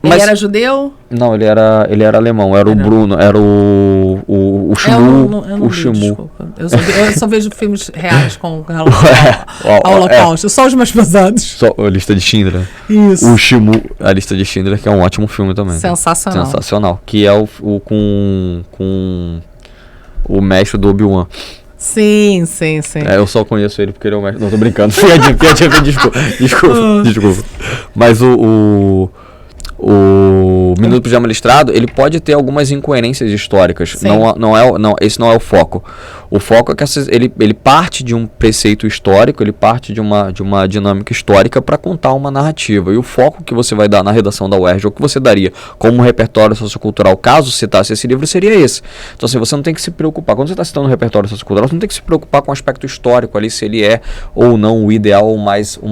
Mas, ele era judeu? Não, ele era alemão, era o Bruno, era o Shimu. Eu não vi, desculpa. Eu só vejo filmes reais com ao Holocausto, só os mais pesados. Só a Lista de Schindler. Isso. O Shimu, a Lista de Schindler, que é um ótimo filme também. Sensacional. Sensacional. Que é com o mestre do Obi-Wan. Sim. Eu só conheço ele porque ele é o mestre. Não, tô brincando. Desculpa. Mas o Menino do Pijama Listrado, ele pode ter algumas incoerências históricas. Esse não é o foco. O foco é que ele parte de um preceito histórico, ele parte de uma dinâmica histórica para contar uma narrativa. E o foco que você vai dar na redação da UERJ, ou que você daria como repertório sociocultural, caso citasse esse livro, seria esse. Então, assim, você não tem que se preocupar. Quando você está citando um repertório sociocultural, você não tem que se preocupar com o aspecto histórico ali, se ele é ou não o ideal, o mais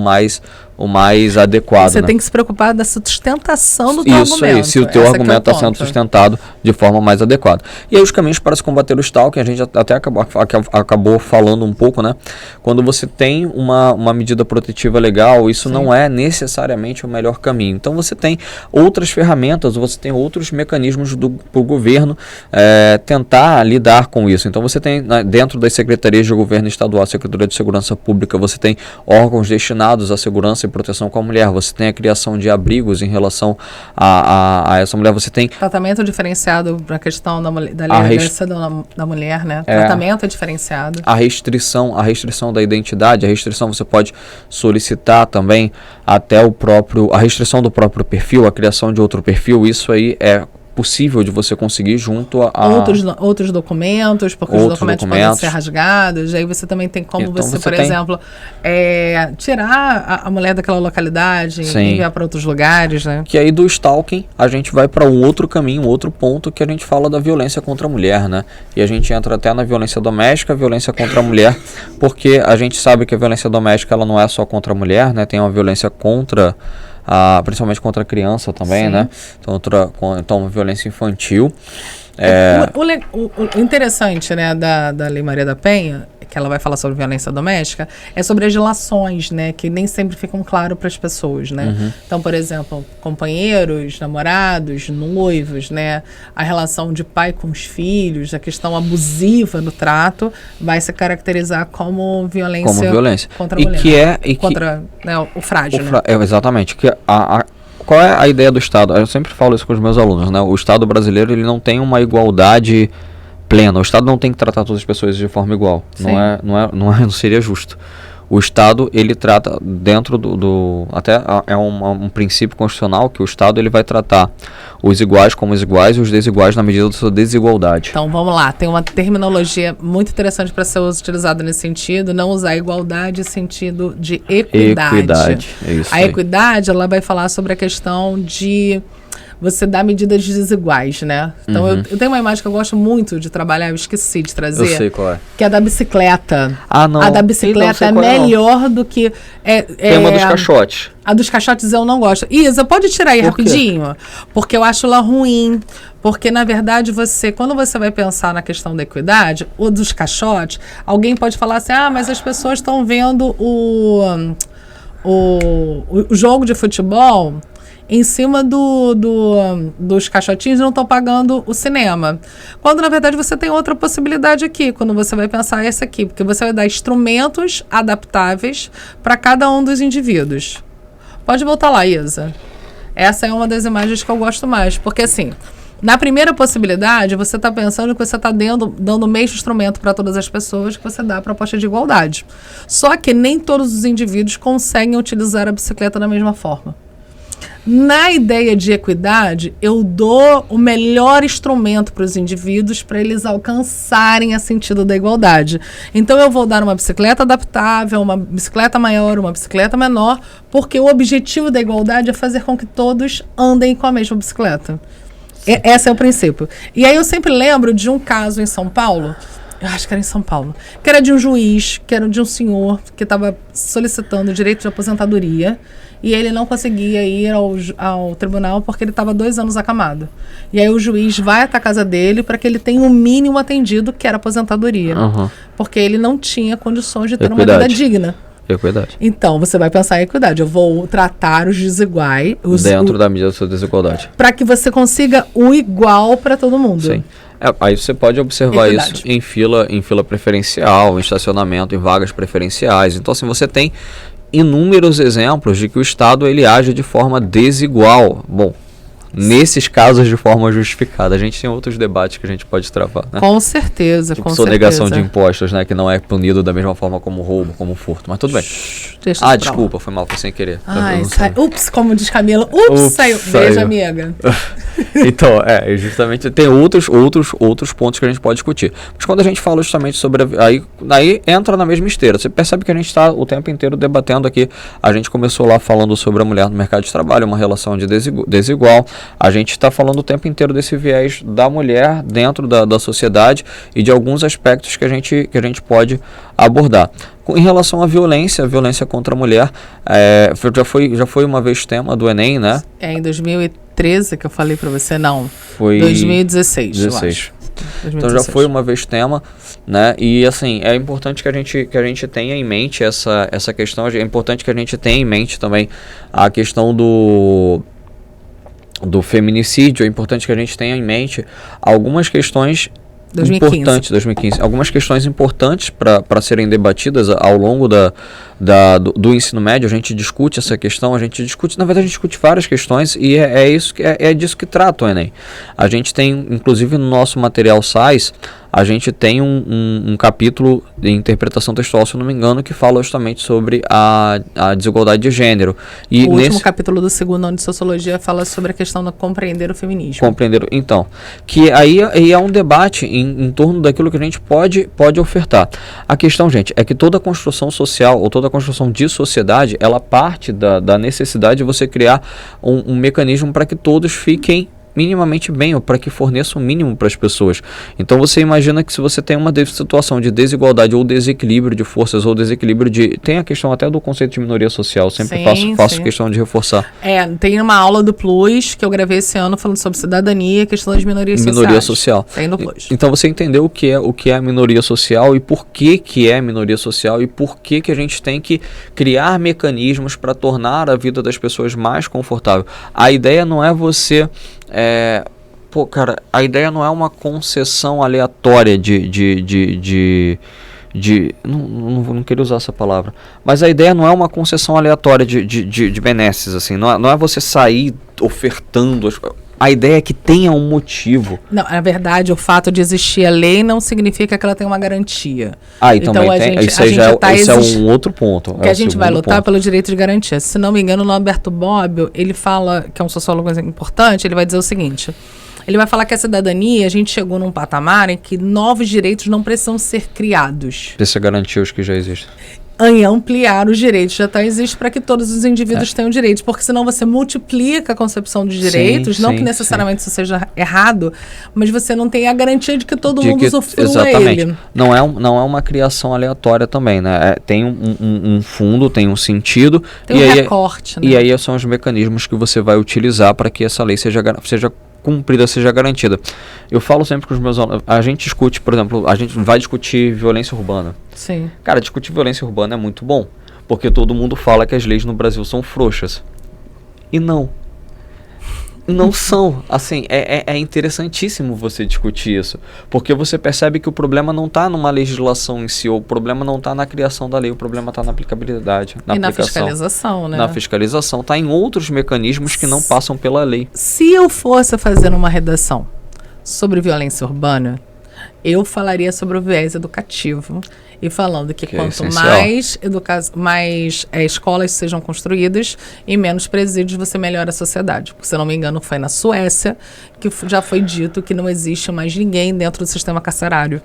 adequado. Você tem que se preocupar da sustentação do teu argumento. Isso aí, se o teu argumento está sendo sustentado de forma mais adequada. E aí os caminhos para se combater o stalking, a gente até acabou falando um pouco, né? Quando você tem uma medida protetiva legal, isso não é necessariamente o melhor caminho. Então você tem outras ferramentas, você tem outros mecanismos para o governo tentar lidar com isso. Então você tem, dentro das secretarias de governo estadual, Secretaria de Segurança Pública, você tem órgãos destinados à segurança e proteção com a mulher, você tem a criação de abrigos em relação a essa mulher, você tem... Tratamento diferenciado para a questão da liderança da mulher, né? Tratamento é diferenciado. A restrição da identidade, você pode solicitar também até a restrição do próprio perfil, a criação de outro perfil, isso aí é possível de você conseguir junto a... Outros documentos, porque os documentos podem ser rasgados. Aí você também tem como então você, por exemplo, tirar a mulher daquela localidade e enviar para outros lugares, né? Que aí do stalking a gente vai para um outro caminho, um outro ponto que a gente fala da violência contra a mulher, né? E a gente entra até na violência doméstica, violência contra a mulher, porque a gente sabe que a violência doméstica ela não é só contra a mulher, né? Tem uma violência contra... principalmente contra a criança também, né? Então, violência infantil. O interessante, né, da Lei Maria da Penha, que ela vai falar sobre violência doméstica, é sobre as relações, né, que nem sempre ficam claras para as pessoas, né? Então, por exemplo, companheiros, namorados, noivos, né, a relação de pai com os filhos, a questão abusiva no trato vai se caracterizar como violência contra a mulher. Contra o frágil. Exatamente. Qual é a ideia do Estado? Eu sempre falo isso com os meus alunos, né? O Estado brasileiro ele não tem uma igualdade plena. O Estado não tem que tratar todas as pessoas de forma igual. Não seria justo. O Estado ele trata dentro até é um princípio constitucional que o Estado ele vai tratar os iguais como os iguais e os desiguais na medida da sua desigualdade. Então vamos lá, tem uma terminologia muito interessante para ser utilizada nesse sentido, não usar igualdade em sentido de equidade. É isso a equidade ela vai falar sobre a questão de você dá medidas desiguais, né? Então, eu tenho uma imagem que eu gosto muito de trabalhar, eu esqueci de trazer. Eu sei qual é. Que é a da bicicleta. Não. A da bicicleta é melhor do que... Tem uma dos caixotes. A dos caixotes eu não gosto. Isa, pode tirar aí rapidinho? Porque eu acho ela ruim. Porque, na verdade, quando você vai pensar na questão da equidade, o dos caixotes, alguém pode falar assim, mas as pessoas estão vendo o jogo de futebol... em cima dos caixotinhos não estão pagando o cinema. Quando, na verdade, você tem outra possibilidade aqui, quando você vai pensar essa aqui, porque você vai dar instrumentos adaptáveis para cada um dos indivíduos. Pode voltar lá, Isa. Essa é uma das imagens que eu gosto mais, porque assim, na primeira possibilidade, você está pensando que você está dando o mesmo instrumento para todas as pessoas que você dá a proposta de igualdade. Só que nem todos os indivíduos conseguem utilizar a bicicleta da mesma forma. Na ideia de equidade, eu dou o melhor instrumento para os indivíduos para eles alcançarem a sentido da igualdade. Então, eu vou dar uma bicicleta adaptável, uma bicicleta maior, uma bicicleta menor, porque o objetivo da igualdade é fazer com que todos andem com a mesma bicicleta. Esse é o princípio. E aí eu sempre lembro de um caso em São Paulo, eu acho que era em São Paulo, que era de um juiz, que era de um senhor que estava solicitando direito de aposentadoria e ele não conseguia ir ao tribunal porque ele estava 2 anos acamado. E aí o juiz vai até a casa dele para que ele tenha o mínimo atendido, que era aposentadoria. Porque ele não tinha condições de ter uma vida digna. Equidade. Então, você vai pensar em equidade. Eu vou tratar os desiguais... dentro da medida da sua desigualdade. Para que você consiga o igual para todo mundo. Sim. Aí você pode observar isso em fila preferencial, em estacionamento, em vagas preferenciais. Então, assim, você tem inúmeros exemplos de que o Estado ele age de forma desigual. Bom, nesses casos de forma justificada. A gente tem outros debates que a gente pode travar, né? Com certeza, tipo, sonegação de impostos, né? Que não é punido da mesma forma como roubo, como furto. Mas tudo bem. Desculpa, foi mal, foi sem querer. Ups, como diz Camila. Ups, saiu. Beijo, amiga. Então, justamente tem outros pontos que a gente pode discutir. Mas quando a gente fala justamente sobre... Aí entra na mesma esteira. Você percebe que a gente está o tempo inteiro debatendo aqui. A gente começou lá falando sobre a mulher no mercado de trabalho, uma relação de desigual. A gente está falando o tempo inteiro desse viés da mulher dentro da sociedade e de alguns aspectos que a gente pode abordar. Em relação à violência contra a mulher, já foi uma vez tema do Enem, né? Em 2013 que eu falei para você, não. Foi 2016, eu acho. 2016. Então já foi uma vez tema, né? E assim, é importante que a gente tenha em mente essa questão, é importante que a gente tenha em mente também a questão do feminicídio. É importante que a gente tenha em mente algumas questões 2015. Algumas questões importantes para serem debatidas ao longo do ensino médio. A gente discute essa questão, na verdade a gente discute várias questões e é disso que trata o Enem. A gente tem, inclusive no nosso material SAIS, a gente tem um capítulo de interpretação textual, se eu não me engano, que fala justamente sobre a desigualdade de gênero. E o último capítulo do segundo ano de Sociologia fala sobre a questão de compreender o feminismo. Então, que aí é um debate em torno daquilo que a gente pode ofertar. A questão, gente, é que toda construção social ou toda construção de sociedade, ela parte da necessidade de você criar um mecanismo para que todos fiquem minimamente bem, ou para que forneça o mínimo para as pessoas. Então você imagina que se você tem uma situação de desigualdade ou desequilíbrio de forças ou desequilíbrio de... Tem a questão até do conceito de minoria social, sempre faço questão de reforçar. Tem uma aula do Plus que eu gravei esse ano falando sobre cidadania e questão das minorias sociais. Minoria social. Tem no Plus. Então você entendeu o que é a minoria social e por que é minoria social e por que a gente tem que criar mecanismos para tornar a vida das pessoas mais confortável. A ideia não é você... a ideia não é uma concessão aleatória não queria usar essa palavra, mas a ideia não é uma concessão aleatória de benesses, assim, não é você sair ofertando a ideia é que tenha um motivo. Não, na verdade, o fato de existir a lei não significa que ela tem uma garantia. Então esse é um outro ponto. Que a gente vai lutar pelo direito de garantia. Se não me engano, o Norberto Bobbio, ele fala, que é um sociólogo importante, ele vai dizer o seguinte: ele vai falar que a cidadania, a gente chegou num patamar em que novos direitos não precisam ser criados. Precisa garantir os que já existem. Em ampliar os direitos já existe para que todos os indivíduos tenham direitos, porque senão você multiplica a concepção de direitos, não que necessariamente isso seja errado, mas você não tem a garantia de que todo mundo usufrua ele. Não é uma criação aleatória também, né? Tem um fundo, tem um sentido. Tem um recorte, né? E aí são os mecanismos que você vai utilizar para que essa lei seja cumprida, seja garantida. Eu falo sempre com os meus alunos, a gente discute, por exemplo, a gente vai discutir violência urbana. Sim. Cara, discutir violência urbana é muito bom, porque todo mundo fala que as leis no Brasil são frouxas. E não são. Assim, é interessantíssimo você discutir isso, porque você percebe que o problema não está numa legislação em si, o problema não está na criação da lei, o problema está na aplicabilidade, na fiscalização, né? Na fiscalização, está em outros mecanismos que não passam pela lei. Se eu fosse fazer uma redação sobre violência urbana, eu falaria sobre o viés educativo e falando que quanto mais escolas sejam construídas e menos presídios, você melhora a sociedade. Porque, se eu não me engano, foi na Suécia que já foi dito que não existe mais ninguém dentro do sistema carcerário.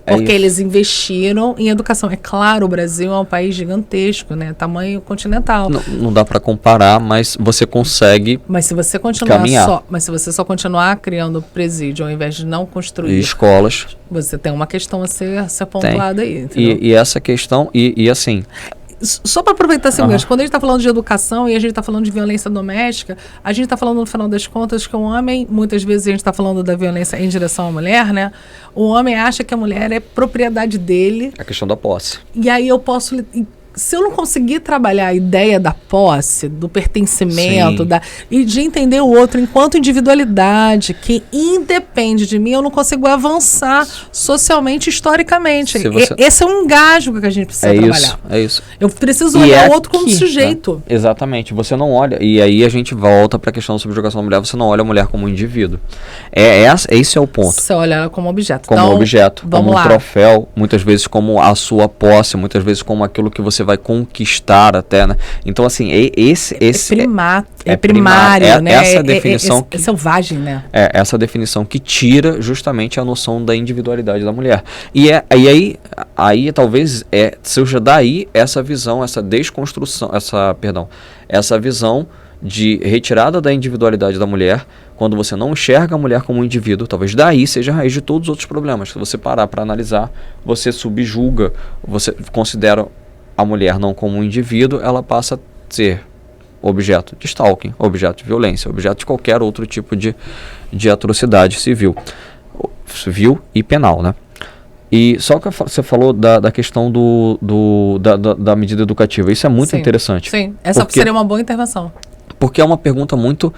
Porque eles investiram em educação. É claro, o Brasil é um país gigantesco, né? Tamanho continental. Não dá para comparar, mas você consegue. Mas se você continuar se você só continuar criando presídio ao invés de não construir escolas, você tem uma questão a ser pontuada aí. E essa questão, e assim. Só para aproveitar esse gancho, quando a gente está falando de educação e a gente está falando de violência doméstica, a gente está falando, no final das contas, que o homem, muitas vezes a gente está falando da violência em direção à mulher, né? O homem acha que a mulher é propriedade dele. A questão da posse. E aí eu posso... Se eu não conseguir trabalhar a ideia da posse, do pertencimento, e de entender o outro enquanto individualidade, que independe de mim, eu não consigo avançar socialmente, historicamente. Esse é um engasgo que a gente precisa trabalhar. É isso. Eu preciso olhar o outro como sujeito. Né? Exatamente. Você não olha, e aí a gente volta para a questão da subjugação da mulher, você não olha a mulher como um indivíduo. Esse é o ponto. Você olha ela como objeto. Como objeto, como um troféu, muitas vezes como a sua posse, muitas vezes como aquilo que você vai conquistar até, né? Então, assim, é primário, né? Essa definição é selvagem, né? Essa definição que tira justamente a noção da individualidade da mulher. E aí talvez seja daí essa visão, essa desconstrução, essa visão de retirada da individualidade da mulher, quando você não enxerga a mulher como um indivíduo, talvez daí seja a raiz de todos os outros problemas. Se você parar para analisar, você subjuga, você considera a mulher não como um indivíduo, ela passa a ser objeto de stalking, objeto de violência, objeto de qualquer outro tipo de atrocidade civil e penal, né? E só que você falou da questão da medida educativa, isso é muito interessante. Sim, essa seria uma boa intervenção. Porque é uma pergunta muito...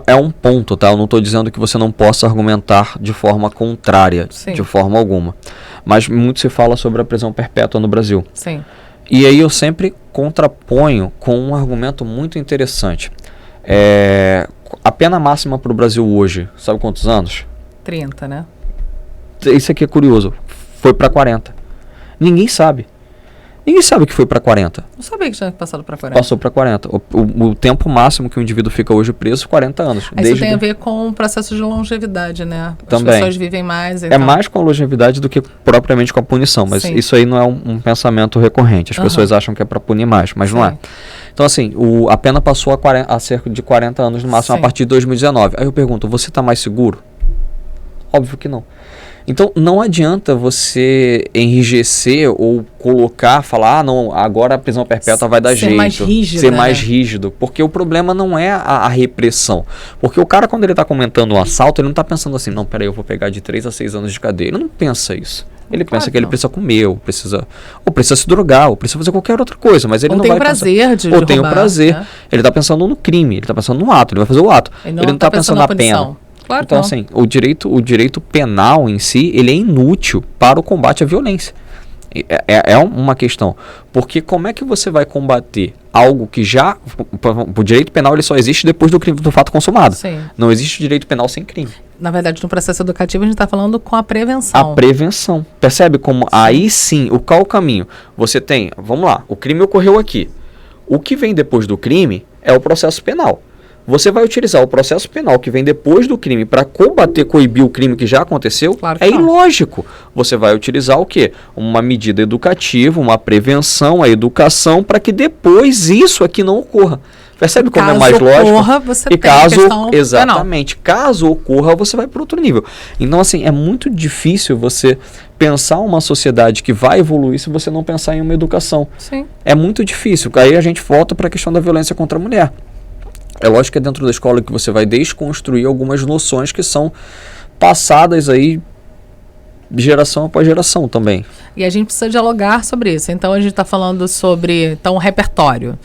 É um ponto, tá? Eu não estou dizendo que você não possa argumentar de forma contrária, de forma alguma. Mas muito se fala sobre a prisão perpétua no Brasil. Sim. E aí eu sempre contraponho com um argumento muito interessante. A pena máxima para o Brasil hoje, sabe quantos anos? 30, né? isso aqui é curioso, foi para 40. Ninguém sabe. Ninguém sabe que foi para 40. Não sabia que tinha passado para 40. Passou para 40. O tempo máximo que o indivíduo fica hoje preso, 40 anos. Isso tem a ver com o processo de longevidade, né? Também. As pessoas vivem mais. É mais com a longevidade do que propriamente com a punição. Mas isso aí não é um pensamento recorrente. As pessoas acham que é para punir mais, mas não é. Então, assim, a pena passou a cerca de 40 anos no máximo a partir de 2019. Aí eu pergunto, você está mais seguro? Óbvio que não. Então, não adianta você enrijecer ou falar, não, agora a prisão perpétua vai dar jeito. Ser mais rígido. Porque o problema não é a repressão. Porque o cara, quando ele está comentando um assalto, ele não está pensando assim, não, peraí, eu vou pegar de 3 a 6 anos de cadeia. Ele não pensa isso. Ele pensa que ele precisa comer, ou precisa se drogar, ou precisa fazer qualquer outra coisa, mas ele não vai pensar. Ou tem o prazer. Né? Ele está pensando no crime, ele está pensando no ato, ele vai fazer o ato. Ele não está pensando na pena. Claro, então, assim, o direito penal em si, ele é inútil para o combate à violência. É uma questão. Porque como é que você vai combater algo que já... O direito penal ele só existe depois do fato consumado. Sim. Não existe direito penal sem crime. Na verdade, no processo educativo, a gente está falando com a prevenção. A prevenção. Percebe como aí sim, qual o caminho? Você tem, vamos lá, o crime ocorreu aqui. O que vem depois do crime é o processo penal. Você vai utilizar o processo penal que vem depois do crime para coibir o crime que já aconteceu? Claro que é ilógico. Você vai utilizar o quê? Uma medida educativa, uma prevenção, a educação, para que depois isso aqui não ocorra. Percebe como é mais lógico? Ocorra, você tem a questão exatamente. Penal. Caso ocorra, você vai para outro nível. Então, assim, é muito difícil você pensar uma sociedade que vai evoluir se você não pensar em uma educação. Sim. É muito difícil. Aí a gente volta para a questão da violência contra a mulher. É lógico que é dentro da escola que você vai desconstruir algumas noções que são passadas aí geração após geração também. E a gente precisa dialogar sobre isso. Então a gente está falando sobre o repertório.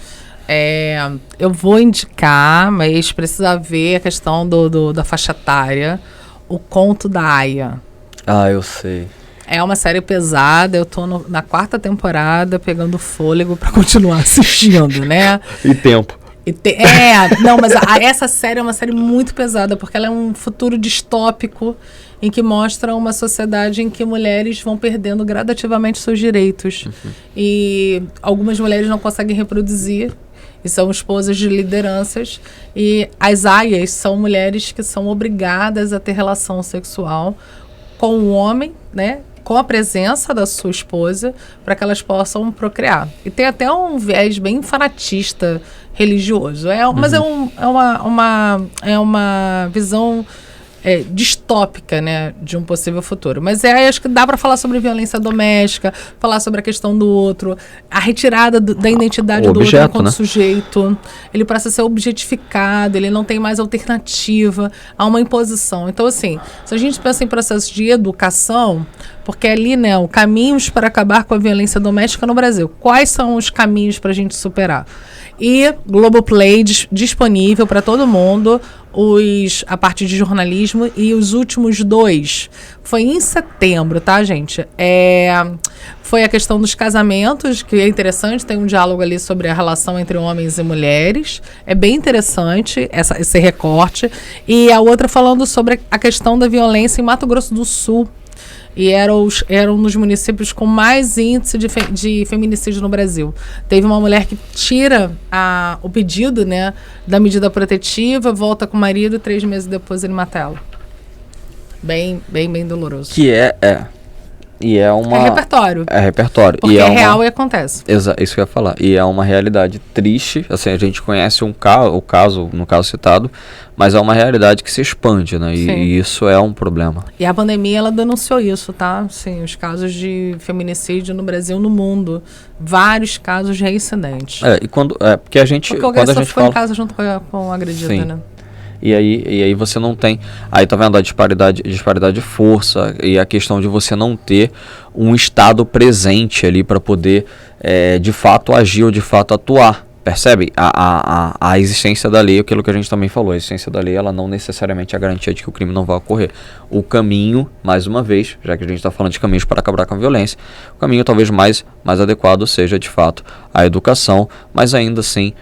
Eu vou indicar, mas precisa ver a questão da faixa etária, o Conto da Aia. Ah, eu sei. É uma série pesada, eu tô na 4ª temporada pegando fôlego para continuar assistindo, né? E tempo. Não, mas essa série é uma série muito pesada, porque ela é um futuro distópico em que mostra uma sociedade em que mulheres vão perdendo gradativamente seus direitos. E algumas mulheres não conseguem reproduzir, e são esposas de lideranças, e as aias são mulheres que são obrigadas a ter relação sexual com o homem, né? Com a presença da sua esposa, para que elas possam procriar. E tem até um viés bem fanatista religioso. Mas é uma visão distópica, né, de um possível futuro. Mas acho que dá para falar sobre violência doméstica, falar sobre a questão do outro, a retirada da identidade do outro enquanto sujeito. Ele passa a ser objetificado, ele não tem mais alternativa a uma imposição. Então, assim, se a gente pensa em processo de educação, porque ali, né, o caminhos para acabar com a violência doméstica no Brasil. Quais são os caminhos para a gente superar? E Globoplay disponível para todo mundo, a parte de jornalismo, e os últimos 2 foi em setembro, tá, gente? Foi a questão dos casamentos, que é interessante, tem um diálogo ali sobre a relação entre homens e mulheres, é bem interessante esse recorte, e a outra falando sobre a questão da violência em Mato Grosso do Sul, e eram um dos municípios com mais índice de feminicídio no Brasil. Teve uma mulher que tira o pedido, né, da medida protetiva, volta com o marido e 3 meses depois ele mata ela. Bem doloroso. Que é repertório. É repertório. Porque é real e acontece. Exato, isso que eu ia falar. E é uma realidade triste. Assim, a gente conhece o caso, no caso citado, mas é uma realidade que se expande, né? E isso é um problema. E a pandemia, ela denunciou isso, tá? Sim, os casos de feminicídio no Brasil, no mundo. Vários casos reincidentes. Porque a gente... Porque alguém só ficou em casa junto com a agredida, né? E aí você não tem... Aí tá vendo a disparidade de força e a questão de você não ter um Estado presente ali para poder, de fato, agir ou de fato atuar. Percebe? A existência da lei, aquilo que a gente também falou, a existência da lei, ela não necessariamente é a garantia de que o crime não vai ocorrer. O caminho, mais uma vez, já que a gente está falando de caminhos para acabar com a violência, o caminho talvez mais adequado seja, de fato, a educação, mas ainda assim,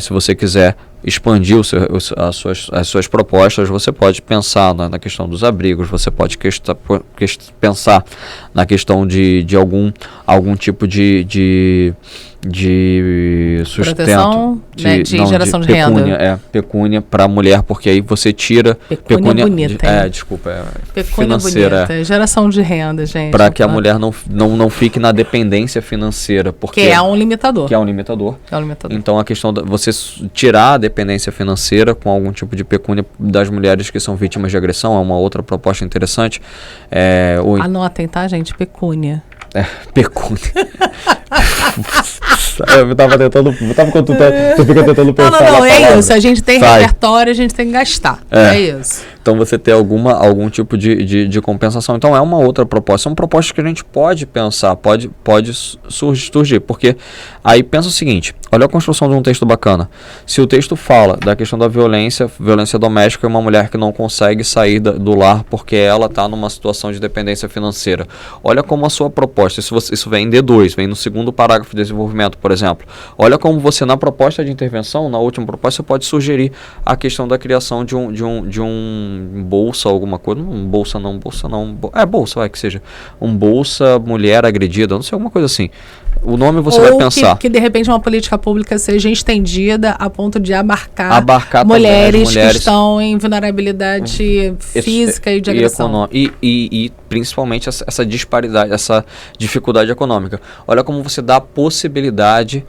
se você quiser expandir as suas propostas, você pode pensar na questão dos abrigos, você pode pensar na questão de algum tipo de sustento, proteção, de geração de pecúnia, renda. Pecúnia para a mulher, porque aí você tira pecúnia bonita, pecúnia financeira, geração de renda, gente, para que a mulher não fique na dependência financeira, porque que é um limitador. Então a questão de você tirar a dependência financeira com algum tipo de pecúnia das mulheres que são vítimas de agressão é uma outra proposta interessante. Anotem, tá, gente? Pecúnia. Pecúnia. Eu tava tentando. Quando tu fica tentando pensar. Não, é isso. A gente tem repertório, a gente tem que gastar. É isso. Então você ter algum tipo de compensação. Então é uma outra proposta. São propostas que a gente pode pensar, pode surgir. Porque aí pensa o seguinte: olha a construção de um texto bacana. Se o texto fala da questão da violência doméstica e uma mulher que não consegue sair do lar porque ela está numa situação de dependência financeira. Olha como a sua proposta, isso vem em D2, vem no segundo parágrafo de desenvolvimento, por exemplo. Olha como você, na proposta de intervenção, na última proposta, você pode sugerir a questão da criação de um bolsa, alguma coisa. Bolsa não. Bolsa, vai que seja. Um bolsa mulher agredida, não sei, alguma coisa assim. O nome você vai pensar. Que de repente uma política pública seja estendida a ponto de abarcar mulheres que estão em vulnerabilidade física e de agressão. E principalmente essa disparidade, essa dificuldade econômica. Olha como você dá a possibilidade.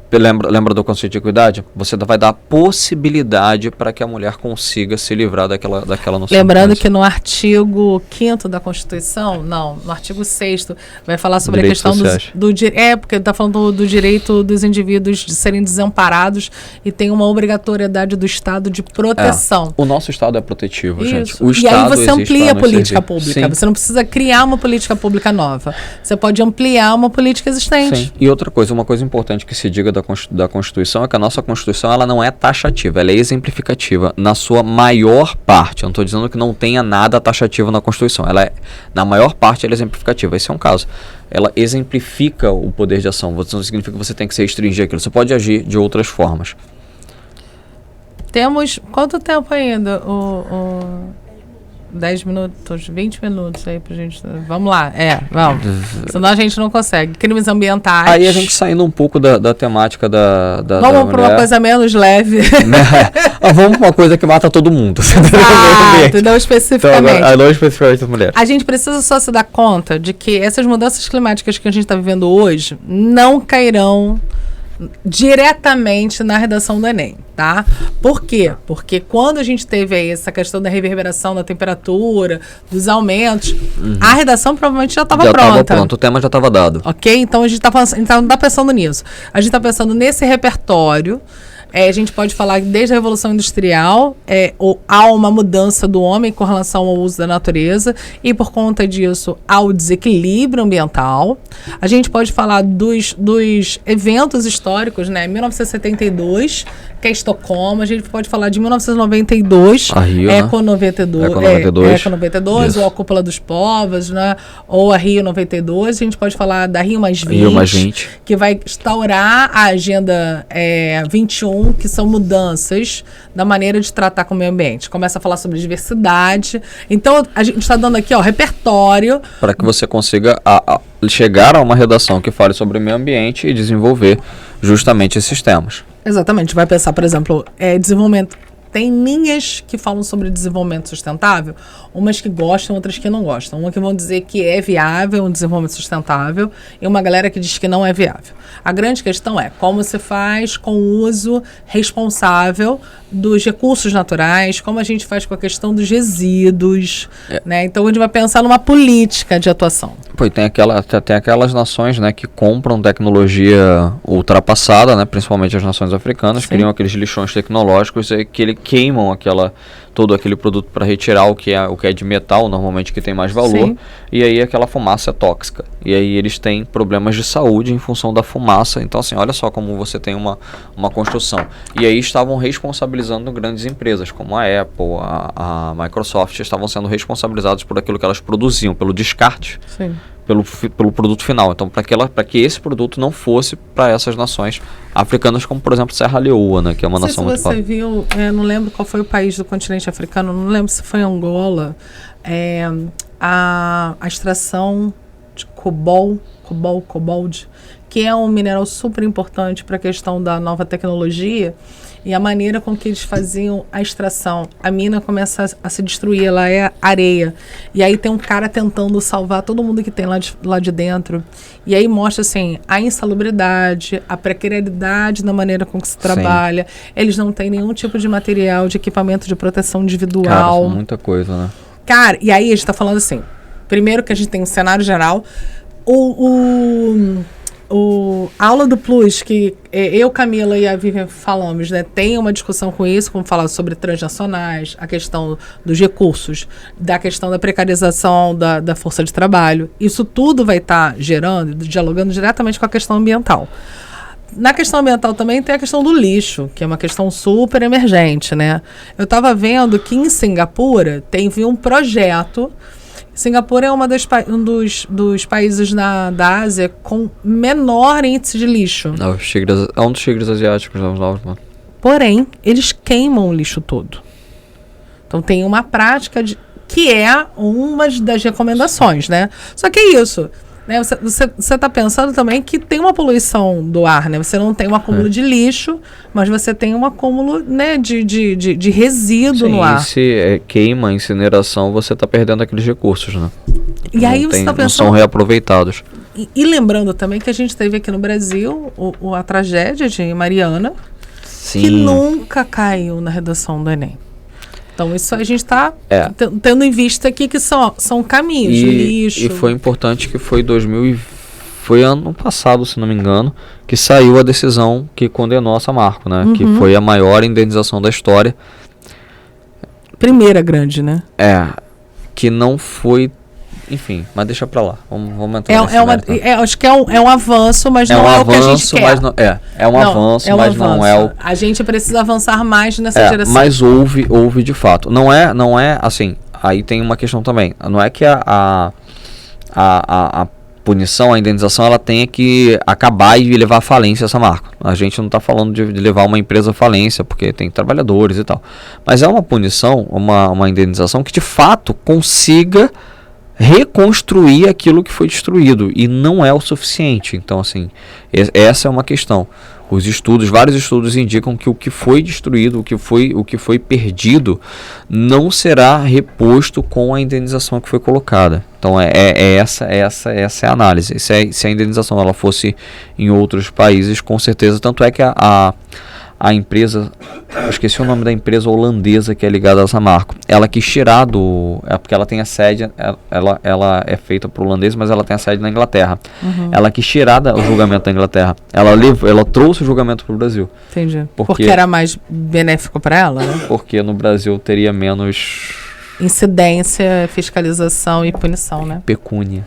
Lembra do conceito de equidade? Você vai dar a possibilidade para que a mulher consiga se livrar daquela noção. Lembrando que no artigo 5º da Constituição, no artigo 6º, vai falar sobre direitos a questão do porque ele está falando do direito dos indivíduos de serem desamparados e tem uma obrigatoriedade do Estado de proteção. O nosso Estado é protetivo, isso. Gente. O Estado aí você amplia a política pública. Sim. Você não precisa criar uma política pública nova. Você pode ampliar uma política existente. Sim. E outra coisa, uma coisa importante que se diga da Constituição é que a nossa Constituição ela não é taxativa, ela é exemplificativa na sua maior parte. Eu não estou dizendo que não tenha nada taxativo na Constituição, na maior parte ela é exemplificativa. Esse é um caso. Ela exemplifica o poder de ação, não significa que você tem que se restringir aquilo, você pode agir de outras formas. Temos quanto tempo ainda? 10 minutos, 20 minutos aí pra gente. Vamos lá, vamos. Senão a gente não consegue. Crimes ambientais. Aí a gente saindo um pouco da temática da vamos pra uma coisa menos leve. Vamos pra uma coisa que mata todo mundo. Não especificamente. Então, não especificamente as mulheres. A gente precisa só se dar conta de que essas mudanças climáticas que a gente está vivendo hoje não cairão diretamente na redação do Enem, tá? Por quê? Porque quando a gente teve aí essa questão da reverberação da temperatura, dos aumentos, a redação provavelmente já estava pronta. O tema já estava dado. Ok? Então a gente não está pensando nisso. A gente está pensando nesse repertório. A gente pode falar que desde a Revolução Industrial há uma mudança do homem com relação ao uso da natureza e por conta disso há o desequilíbrio ambiental. A gente pode falar dos eventos históricos, né? 1972, que é Estocolmo. A gente pode falar de 1992, a Rio, Eco 92, ou a Cúpula dos Povos, né? Ou a Rio 92. A gente pode falar da Rio + 20, que vai instaurar a Agenda 21, que são mudanças da maneira de tratar com o meio ambiente. Começa a falar sobre diversidade. Então, a gente está dando aqui, repertório. Para que você consiga chegar a uma redação que fale sobre o meio ambiente e desenvolver justamente esses temas. Exatamente. A gente vai pensar, por exemplo, desenvolvimento. Tem linhas que falam sobre desenvolvimento sustentável, umas que gostam, outras que não gostam. Uma que vão dizer que é viável um desenvolvimento sustentável e uma galera que diz que não é viável. A grande questão é como se faz com o uso responsável dos recursos naturais, como a gente faz com a questão dos resíduos, né? Então a gente vai pensar numa política de atuação. Pô, tem aquelas nações, né, que compram tecnologia ultrapassada, né, principalmente as nações africanas, criam aqueles lixões tecnológicos que queimam todo aquele produto para retirar o que é de metal, normalmente que tem mais valor. Sim. E aí aquela fumaça é tóxica. E aí eles têm problemas de saúde em função da fumaça. Então, assim, olha só como você tem uma construção. E aí estavam responsabilizando grandes empresas, como a Apple, a Microsoft, estavam sendo responsabilizados por aquilo que elas produziam, pelo descarte. Sim. pelo produto final. Então, para que esse produto não fosse para essas nações africanas, como, por exemplo, Serra Leoa, né, que é uma nação muito forte. Você viu, não lembro qual foi o país do continente africano, não lembro se foi Angola, a extração de cobalto, que é um mineral super importante para a questão da nova tecnologia, e a maneira com que eles faziam a extração. A mina começa a se destruir, ela é areia. E aí tem um cara tentando salvar todo mundo que tem lá de dentro. E aí mostra, assim, a insalubridade, a precariedade na maneira com que se trabalha. Sim. Eles não têm nenhum tipo de material, de equipamento de proteção individual. Cara, isso é muita coisa, né? Cara, e aí a gente está falando assim, primeiro que a gente tem um cenário geral, a aula do Plus, que eu, Camila e a Vivian falamos, né, tem uma discussão com isso, como falar sobre transnacionais, a questão dos recursos, da questão da precarização da força de trabalho. Isso tudo vai estar gerando, dialogando diretamente com a questão ambiental. Na questão ambiental também tem a questão do lixo, que é uma questão super emergente, né? Eu estava vendo que em Singapura teve um projeto. Singapura é um dos países da Ásia com menor índice de lixo. É um dos tigres asiáticos. Porém, eles queimam o lixo todo. Então tem uma prática que é uma das recomendações, né? Só que é isso. Né? Você está pensando também que tem uma poluição do ar, né? Você não tem um acúmulo de lixo, mas você tem um acúmulo, né, de resíduo no ar. Se queima, incineração, você está perdendo aqueles recursos, né? E aí você está pensando... Não são reaproveitados. E lembrando também que a gente teve aqui no Brasil a tragédia de Mariana, Sim. que nunca caiu na redação do Enem. Então, isso a gente está tendo em vista aqui que são caminhos de lixo. E foi importante que foi ano passado, se não me engano, que saiu a decisão que condenou a Samarco, né? Uhum. Que foi a maior indenização da história. Primeira grande, né? Que não foi... Enfim, mas deixa pra lá. Vamos entrar acho que é um avanço, mas não é o que a gente quer. Mas não, é um avanço, mas não é o... A gente precisa avançar mais nessa direção. Mas houve de fato. Não é assim, aí tem uma questão também. Não é que a punição, a indenização, ela tenha que acabar e levar à falência essa marca. A gente não está falando de levar uma empresa à falência, porque tem trabalhadores e tal. Mas é uma punição, uma indenização que de fato consiga reconstruir aquilo que foi destruído, e não é o suficiente. Então, assim, essa é uma questão. Vários estudos indicam que o que foi destruído, o que foi perdido, não será reposto com a indenização que foi colocada. Então, essa é a análise. Se a indenização ela fosse em outros países, com certeza, tanto é que a empresa, eu esqueci o nome da empresa holandesa que é ligada a Samarco, ela quis tirar porque ela tem a sede, ela é feita por holandês, mas ela tem a sede na Inglaterra. Uhum. Ela quis tirar o julgamento da Inglaterra. Ela trouxe o julgamento para o Brasil. Entendi. Porque era mais benéfico para ela, né? Porque no Brasil teria menos... incidência, fiscalização e punição, né? Pecúnia.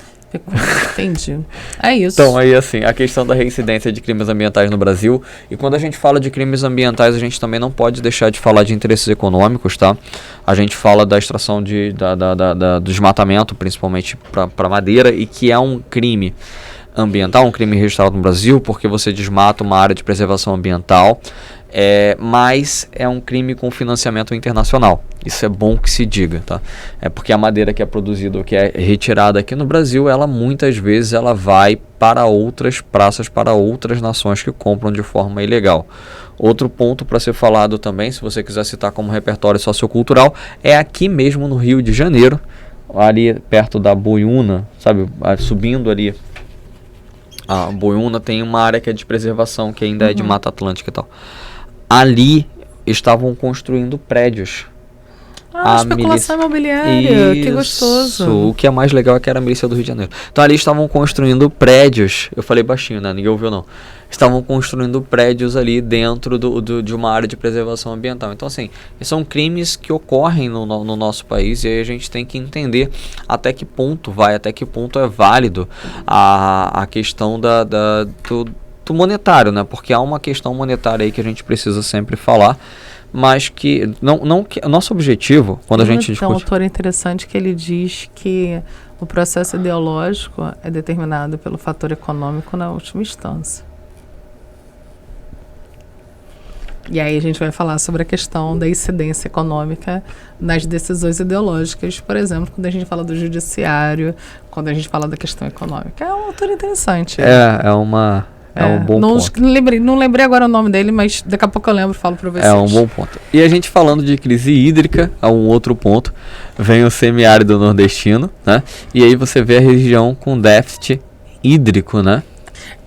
Entendi. É isso. Então, aí assim, a questão da reincidência de crimes ambientais no Brasil. E quando a gente fala de crimes ambientais, a gente também não pode deixar de falar de interesses econômicos, tá? A gente fala da extração do desmatamento, principalmente para madeira, e que é um crime ambiental, um crime registrado no Brasil, porque você desmata uma área de preservação ambiental, mas é um crime com financiamento internacional. Isso é bom que se diga, tá? Porque a madeira que é produzida, que é retirada aqui no Brasil, ela muitas vezes ela vai para outras praças, para outras nações que compram de forma ilegal. Outro ponto para ser falado também, se você quiser citar como repertório sociocultural, é aqui mesmo no Rio de Janeiro, ali perto da Boiúna, sabe, subindo ali a Boiúna, tem uma área que é de preservação, que ainda é de Mata Atlântica e tal. Ali estavam construindo prédios. Especulação imobiliária, que gostoso. O que é mais legal é que era a milícia do Rio de Janeiro. Então ali estavam construindo prédios, eu falei baixinho, né? Ninguém ouviu não. Estavam construindo prédios ali dentro de uma área de preservação ambiental. Então assim, são crimes que ocorrem no nosso país, e aí a gente tem que entender até que ponto é válido a questão do monetário, né? Porque há uma questão monetária aí que a gente precisa sempre falar. mas que não que nosso objetivo, quando a gente discute... Tem um autor interessante que ele diz que o processo ideológico é determinado pelo fator econômico na última instância. E aí a gente vai falar sobre a questão da incidência econômica nas decisões ideológicas, por exemplo, quando a gente fala do judiciário, quando a gente fala da questão econômica. É um autor interessante. É um bom ponto. Não lembrei agora o nome dele, mas daqui a pouco eu lembro e falo para vocês. É um bom ponto. E a gente falando de crise hídrica, a um outro ponto, vem o semiárido nordestino, né? E aí você vê a região com déficit hídrico, né?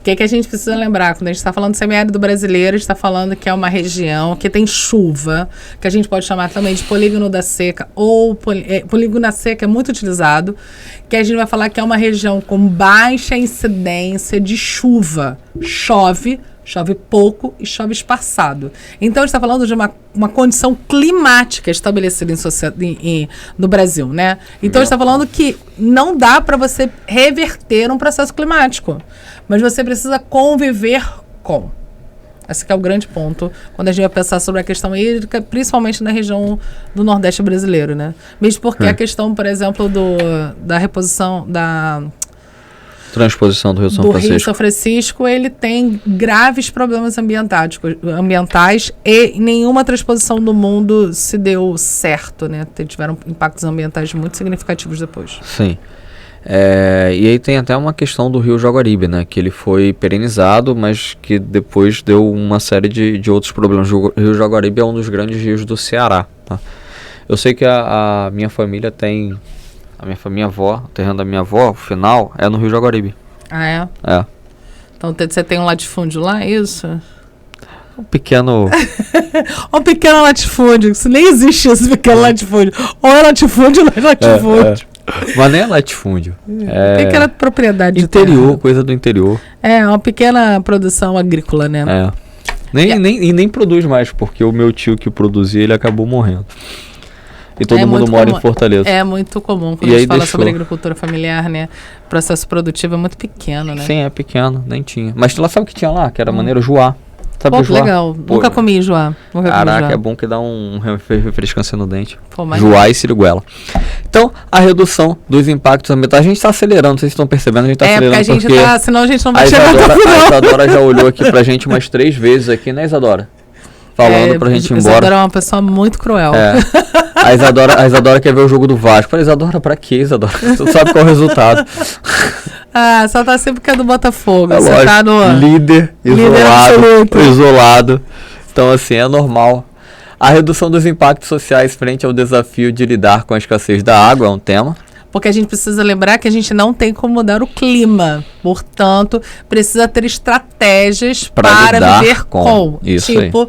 O que a gente precisa lembrar? Quando a gente está falando do semiárido brasileiro, a gente está falando que é uma região que tem chuva, que a gente pode chamar também de polígono da seca, ou polígono da seca é muito utilizado, que a gente vai falar que é uma região com baixa incidência de chuva. Chove pouco e chove espaçado. Então, a gente está falando de uma condição climática estabelecida no Brasil, né? Então, a gente está falando que não dá para você reverter um processo climático, mas você precisa conviver com. Esse que é o grande ponto quando a gente vai pensar sobre a questão hídrica, principalmente na região do Nordeste brasileiro, né? Mesmo porque a questão, por exemplo, da reposição, da transposição do Rio São Francisco, ele tem graves problemas ambientais e nenhuma transposição do mundo se deu certo, né? Tiveram impactos ambientais muito significativos depois. Sim. E aí tem até uma questão do Rio Jaguaribe, né? Que ele foi perenizado, mas que depois deu uma série de outros problemas. O Rio Jaguaribe é um dos grandes rios do Ceará, tá? Eu sei que a minha família tem... minha avó, o terreno da minha avó, o final, é no Rio Jaguaribe. Ah, é? É. Então você tem um latifúndio lá, é isso? Um pequeno... um pequeno latifúndio. Isso nem existe esse pequeno latifúndio. Ou é latifúndio ou não é latifúndio. Mas nem é latifúndio. Pequena propriedade de interior, terra. Coisa do interior. É, uma pequena produção agrícola, né? Nem produz mais, porque o meu tio que produzia, ele acabou morrendo. E todo mundo mora em Fortaleza. É muito comum quando a gente fala sobre agricultura familiar, né? O processo produtivo é muito pequeno, né? Sim, é pequeno, nem tinha. Mas lá sabe o que tinha lá? Que era maneiro joá. Sabe o joá? Legal. Nunca comi joá. Caraca, é bom que dá um refrescância no dente. Pô, joá e siriguela. Então, a redução dos impactos ambientais, a gente está acelerando, vocês estão percebendo, a gente está acelerando porque a gente tá, senão a gente não vai chegar até o final. A Isadora já olhou aqui pra gente umas 3 vezes aqui, né, Isadora? Falando pra gente ir embora. A Isadora é uma pessoa muito cruel. A Isadora quer ver o jogo do Vasco. Falei, Isadora, pra quê, Isadora? Tu sabe qual é o resultado. Só tá sempre que é do Botafogo. Você lógico, tá no líder isolado. Então, assim, é normal. A redução dos impactos sociais frente ao desafio de lidar com a escassez da água é um tema. Porque a gente precisa lembrar que a gente não tem como mudar o clima. Portanto, precisa ter estratégias para viver com. Isso tipo,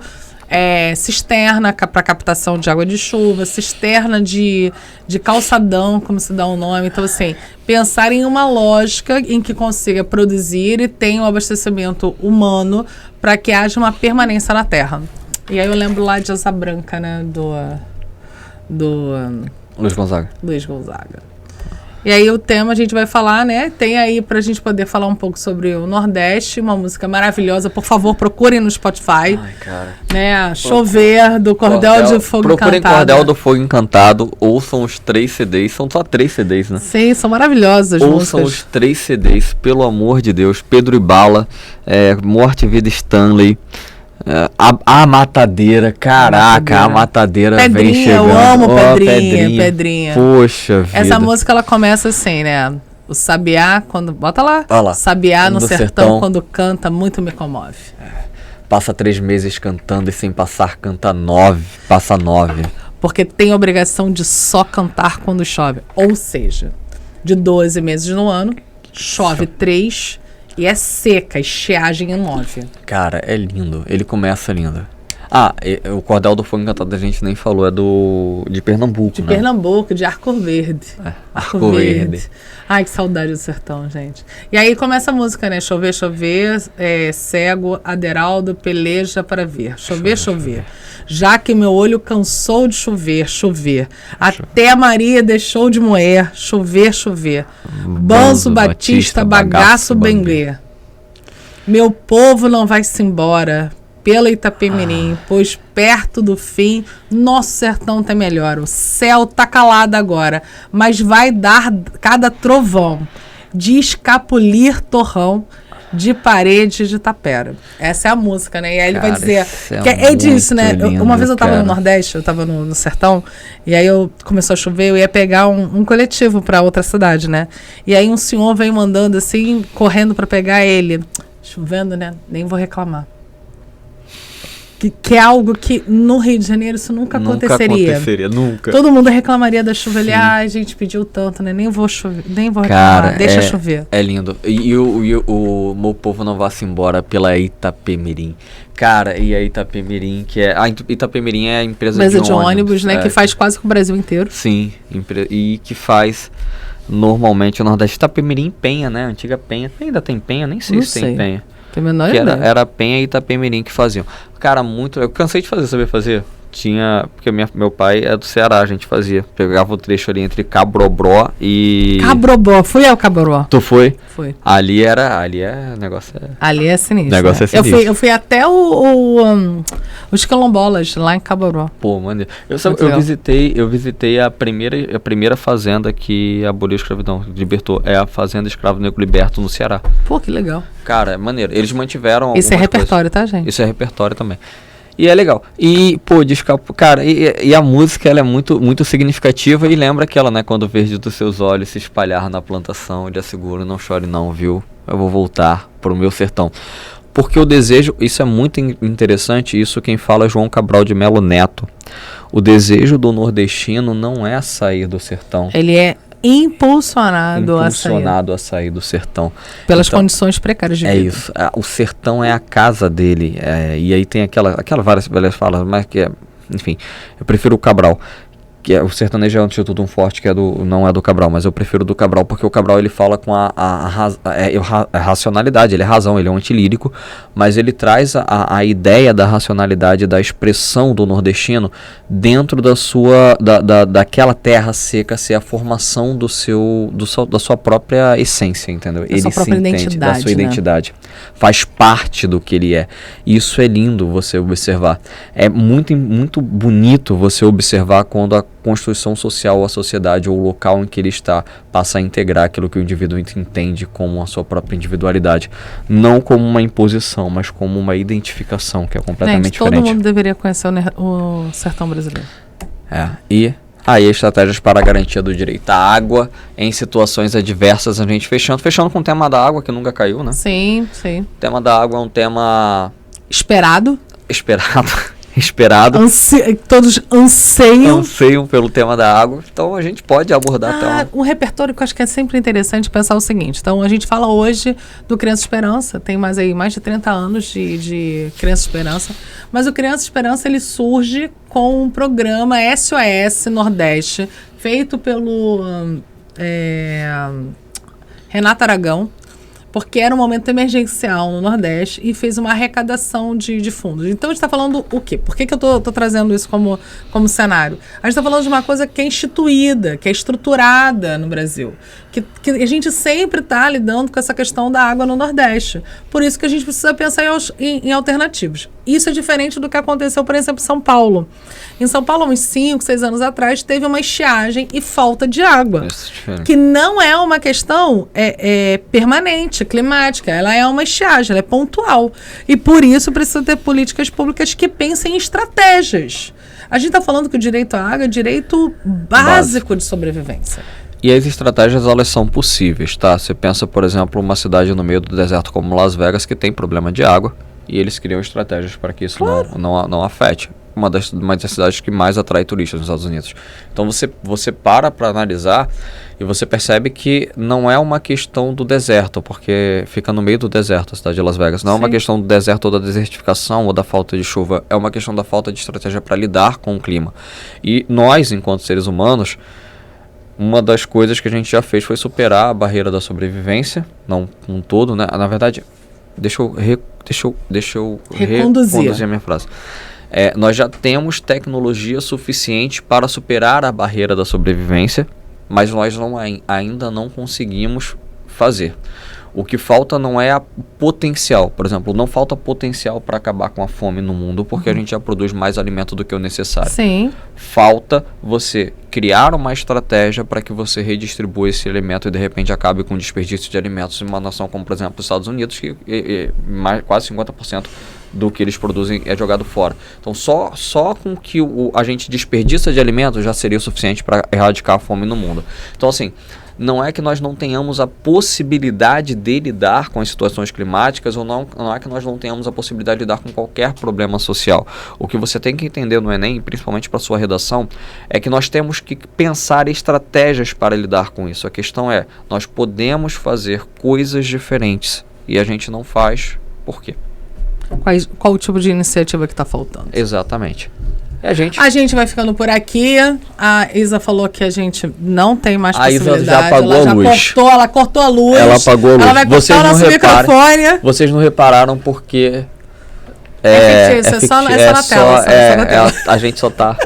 cisterna para captação de água de chuva, cisterna de calçadão, como se dá o nome. Então, assim, pensar em uma lógica em que consiga produzir e tenha um abastecimento humano para que haja uma permanência na terra. E aí eu lembro lá de Asa Branca, né, do Luiz Gonzaga. E aí o tema a gente vai falar, né? Tem aí pra gente poder falar um pouco sobre o Nordeste, uma música maravilhosa. Por favor, procurem no Spotify. Ai, cara. Né? Chover, do Cordel de Fogo Encantado. Procurem Cordel do Fogo Encantado. Ouçam os 3 CDs. São só 3 CDs, né? Sim, são maravilhosas músicas. Ouçam os 3 CDs, pelo amor de Deus. Pedro e Bala, Morte e Vida Stanley. A Matadeira, caraca, a Matadeira vem chegando. Eu amo Pedrinha. Poxa vida. Essa música ela começa assim, né? O Sabiá, quando. Bota lá. Sabiá no sertão, quando canta, muito me comove. Passa 3 meses cantando e sem passar, canta 9. Passa 9. Porque tem a obrigação de só cantar quando chove. Ou seja, de 12 meses no ano, chove 3. E é seca, estiagem em 9. Cara, é lindo. Ele começa lindo. O Cordel do Fogo Encantado a gente nem falou, é de Pernambuco, né? De Pernambuco, de Arco Verde. Arco Verde. Ai, que saudade do sertão, gente. E aí começa a música, né? Chover, cego, Aderaldo, peleja para ver. Chover. Já que meu olho cansou de chover. Até Maria deixou de moer. Chover. Banzo, Batista, bagaço, benguê. Meu povo não vai-se embora. pela Itapemirim, pois perto do fim, nosso sertão tá melhor. O céu tá calado agora, mas vai dar cada trovão de escapulir torrão de parede de tapera. Essa é a música, né? E aí ele vai dizer... É disso, né? Uma vez eu tava no Nordeste, eu tava no sertão, e aí começou a chover, eu ia pegar um coletivo pra outra cidade, né? E aí um senhor veio mandando assim, correndo pra pegar ele. Chovendo, né? Nem vou reclamar. Que é algo que no Rio de Janeiro isso nunca aconteceria. Nunca. Todo mundo reclamaria da chuva ali. A gente pediu tanto, né? Nem vou reclamar, cara, deixa chover. É lindo. E o meu povo não vá-se embora pela Itapemirim. Cara, e a Itapemirim, que é... A Itapemirim é a empresa de ônibus, né? Que faz quase com o Brasil inteiro. Sim, e que faz normalmente o Nordeste. Itapemirim Penha, né? Antiga Penha. Ainda tem Penha? Nem sei se tem Penha. Tem menor que ideia. Era Penha e Itapemirim que faziam. Cara, muito... Eu cansei de fazer, saber fazer. Porque meu pai é do Ceará, a gente fazia. Pegava o trecho ali entre Cabrobró e... Cabrobró, fui ao Cabrobró. Tu foi? Fui. Ali é... negócio é... Ali é sinistro. Negócio é sinistro. Eu fui até os quilombolas, lá em Cabrobró. Pô, mano. Eu visitei a primeira fazenda que aboliu a escravidão, libertou. É a Fazenda Escravo Negro Liberto no Ceará. Pô, que legal. Cara, é maneiro. Eles mantiveram... Isso é repertório, tá, gente? Isso é repertório também. E é legal. E, pô, cara, e a música, ela é muito, muito significativa e lembra aquela, né? Quando o verde dos seus olhos se espalhar na plantação, lhe asseguro, não chore não, viu? Eu vou voltar pro meu sertão. Porque o desejo, isso é muito interessante, isso quem fala é João Cabral de Melo Neto. O desejo do nordestino não é sair do sertão. Ele é impulsionado a sair do sertão. Pelas condições precárias de vida. É isso. O sertão é a casa dele. E aí tem aquela várias falas, mas que é... Enfim, eu prefiro o Cabral. Que é o sertanejo é o Instituto Forte, que não é do Cabral, mas eu prefiro do Cabral, porque o Cabral ele fala com a racionalidade, ele é razão, ele é um antilírico, mas ele traz a ideia da racionalidade, da expressão do nordestino dentro daquela terra seca, ser a formação da sua própria essência, entendeu? Ele se entende, da sua identidade. Faz parte do que ele é. Isso é lindo você observar. É muito, muito bonito você observar quando a construção social, a sociedade ou o local em que ele está passa a integrar aquilo que o indivíduo entende como a sua própria individualidade. Não como uma imposição, mas como uma identificação, que é completamente diferente. Todo mundo deveria conhecer o sertão brasileiro. E aí estratégias para a garantia do direito à água em situações adversas, a gente fechando com o tema da água, que nunca caiu, né? Sim, sim. O tema da água é um tema... Esperado. Todos anseiam pelo tema da água, então a gente pode abordar um repertório que eu acho que é sempre interessante pensar o seguinte. Então a gente fala hoje do Criança Esperança, tem mais de 30 anos de Criança Esperança, mas o Criança Esperança ele surge com um programa SOS Nordeste feito pelo Renato Aragão, porque era um momento emergencial no Nordeste e fez uma arrecadação de fundos. Então, a gente está falando o quê? Por que eu estou trazendo isso como cenário? A gente está falando de uma coisa que é instituída, que é estruturada no Brasil, que a gente sempre está lidando com essa questão da água no Nordeste. Por isso que a gente precisa pensar em alternativas. Isso é diferente do que aconteceu, por exemplo, em São Paulo. Em São Paulo, uns 5, 6 anos atrás, teve uma estiagem e falta de água, que não é uma questão permanente, climática. Ela é uma estiagem, ela é pontual. E por isso precisa ter políticas públicas que pensem em estratégias. A gente está falando que o direito à água é direito básico de sobrevivência. E as estratégias, elas são possíveis, tá? Você pensa, por exemplo, uma cidade no meio do deserto como Las Vegas, que tem problema de água, e eles criam estratégias para que isso não afete. Uma das cidades que mais atrai turistas nos Estados Unidos. Então você para analisar e você percebe que não é uma questão do deserto, porque fica no meio do deserto a cidade de Las Vegas. Não é uma questão do deserto ou da desertificação ou da falta de chuva. É uma questão da falta de estratégia para lidar com o clima. E nós, enquanto seres humanos, uma das coisas que a gente já fez foi superar a barreira da sobrevivência, não um todo, né? Na verdade, deixa eu reconduzir a minha frase. Nós já temos tecnologia suficiente para superar a barreira da sobrevivência, mas nós ainda não conseguimos fazer. O que falta não é potencial. Por exemplo, não falta potencial para acabar com a fome no mundo, porque a gente já produz mais alimento do que o necessário. Sim. Falta você criar uma estratégia para que você redistribua esse alimento e de repente acabe com o desperdício de alimentos em uma nação como, por exemplo, os Estados Unidos, que quase 50% do que eles produzem é jogado fora. Então, só com que a gente desperdiça de alimentos já seria o suficiente para erradicar a fome no mundo. Então, assim, não é que nós não tenhamos a possibilidade de lidar com as situações climáticas, ou não é que nós não tenhamos a possibilidade de lidar com qualquer problema social. O que você tem que entender no Enem, principalmente para a sua redação, é que nós temos que pensar estratégias para lidar com isso. A questão é, nós podemos fazer coisas diferentes e a gente não faz. Por quê? Qual o tipo de iniciativa que está faltando? Exatamente. A gente vai ficando por aqui. A Isa falou que a gente não tem mais possibilidade. A Isa já apagou a luz. Ela cortou a luz. Ela apagou a luz. Ela vai cortar o nosso microfone. Vocês não repararam porque... É fictício, só na tela. A gente só tá...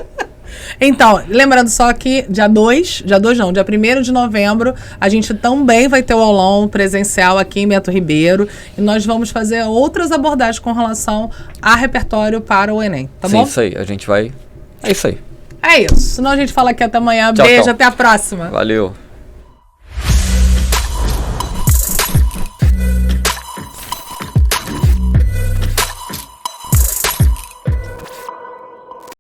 Então, lembrando só que dia 1º de novembro, a gente também vai ter o aulão presencial aqui em Bento Ribeiro e nós vamos fazer outras abordagens com relação a repertório para o Enem, tá bom? Sim, isso aí, a gente vai... É isso aí. É isso, senão a gente fala aqui até amanhã. Beijo, até a próxima. Valeu.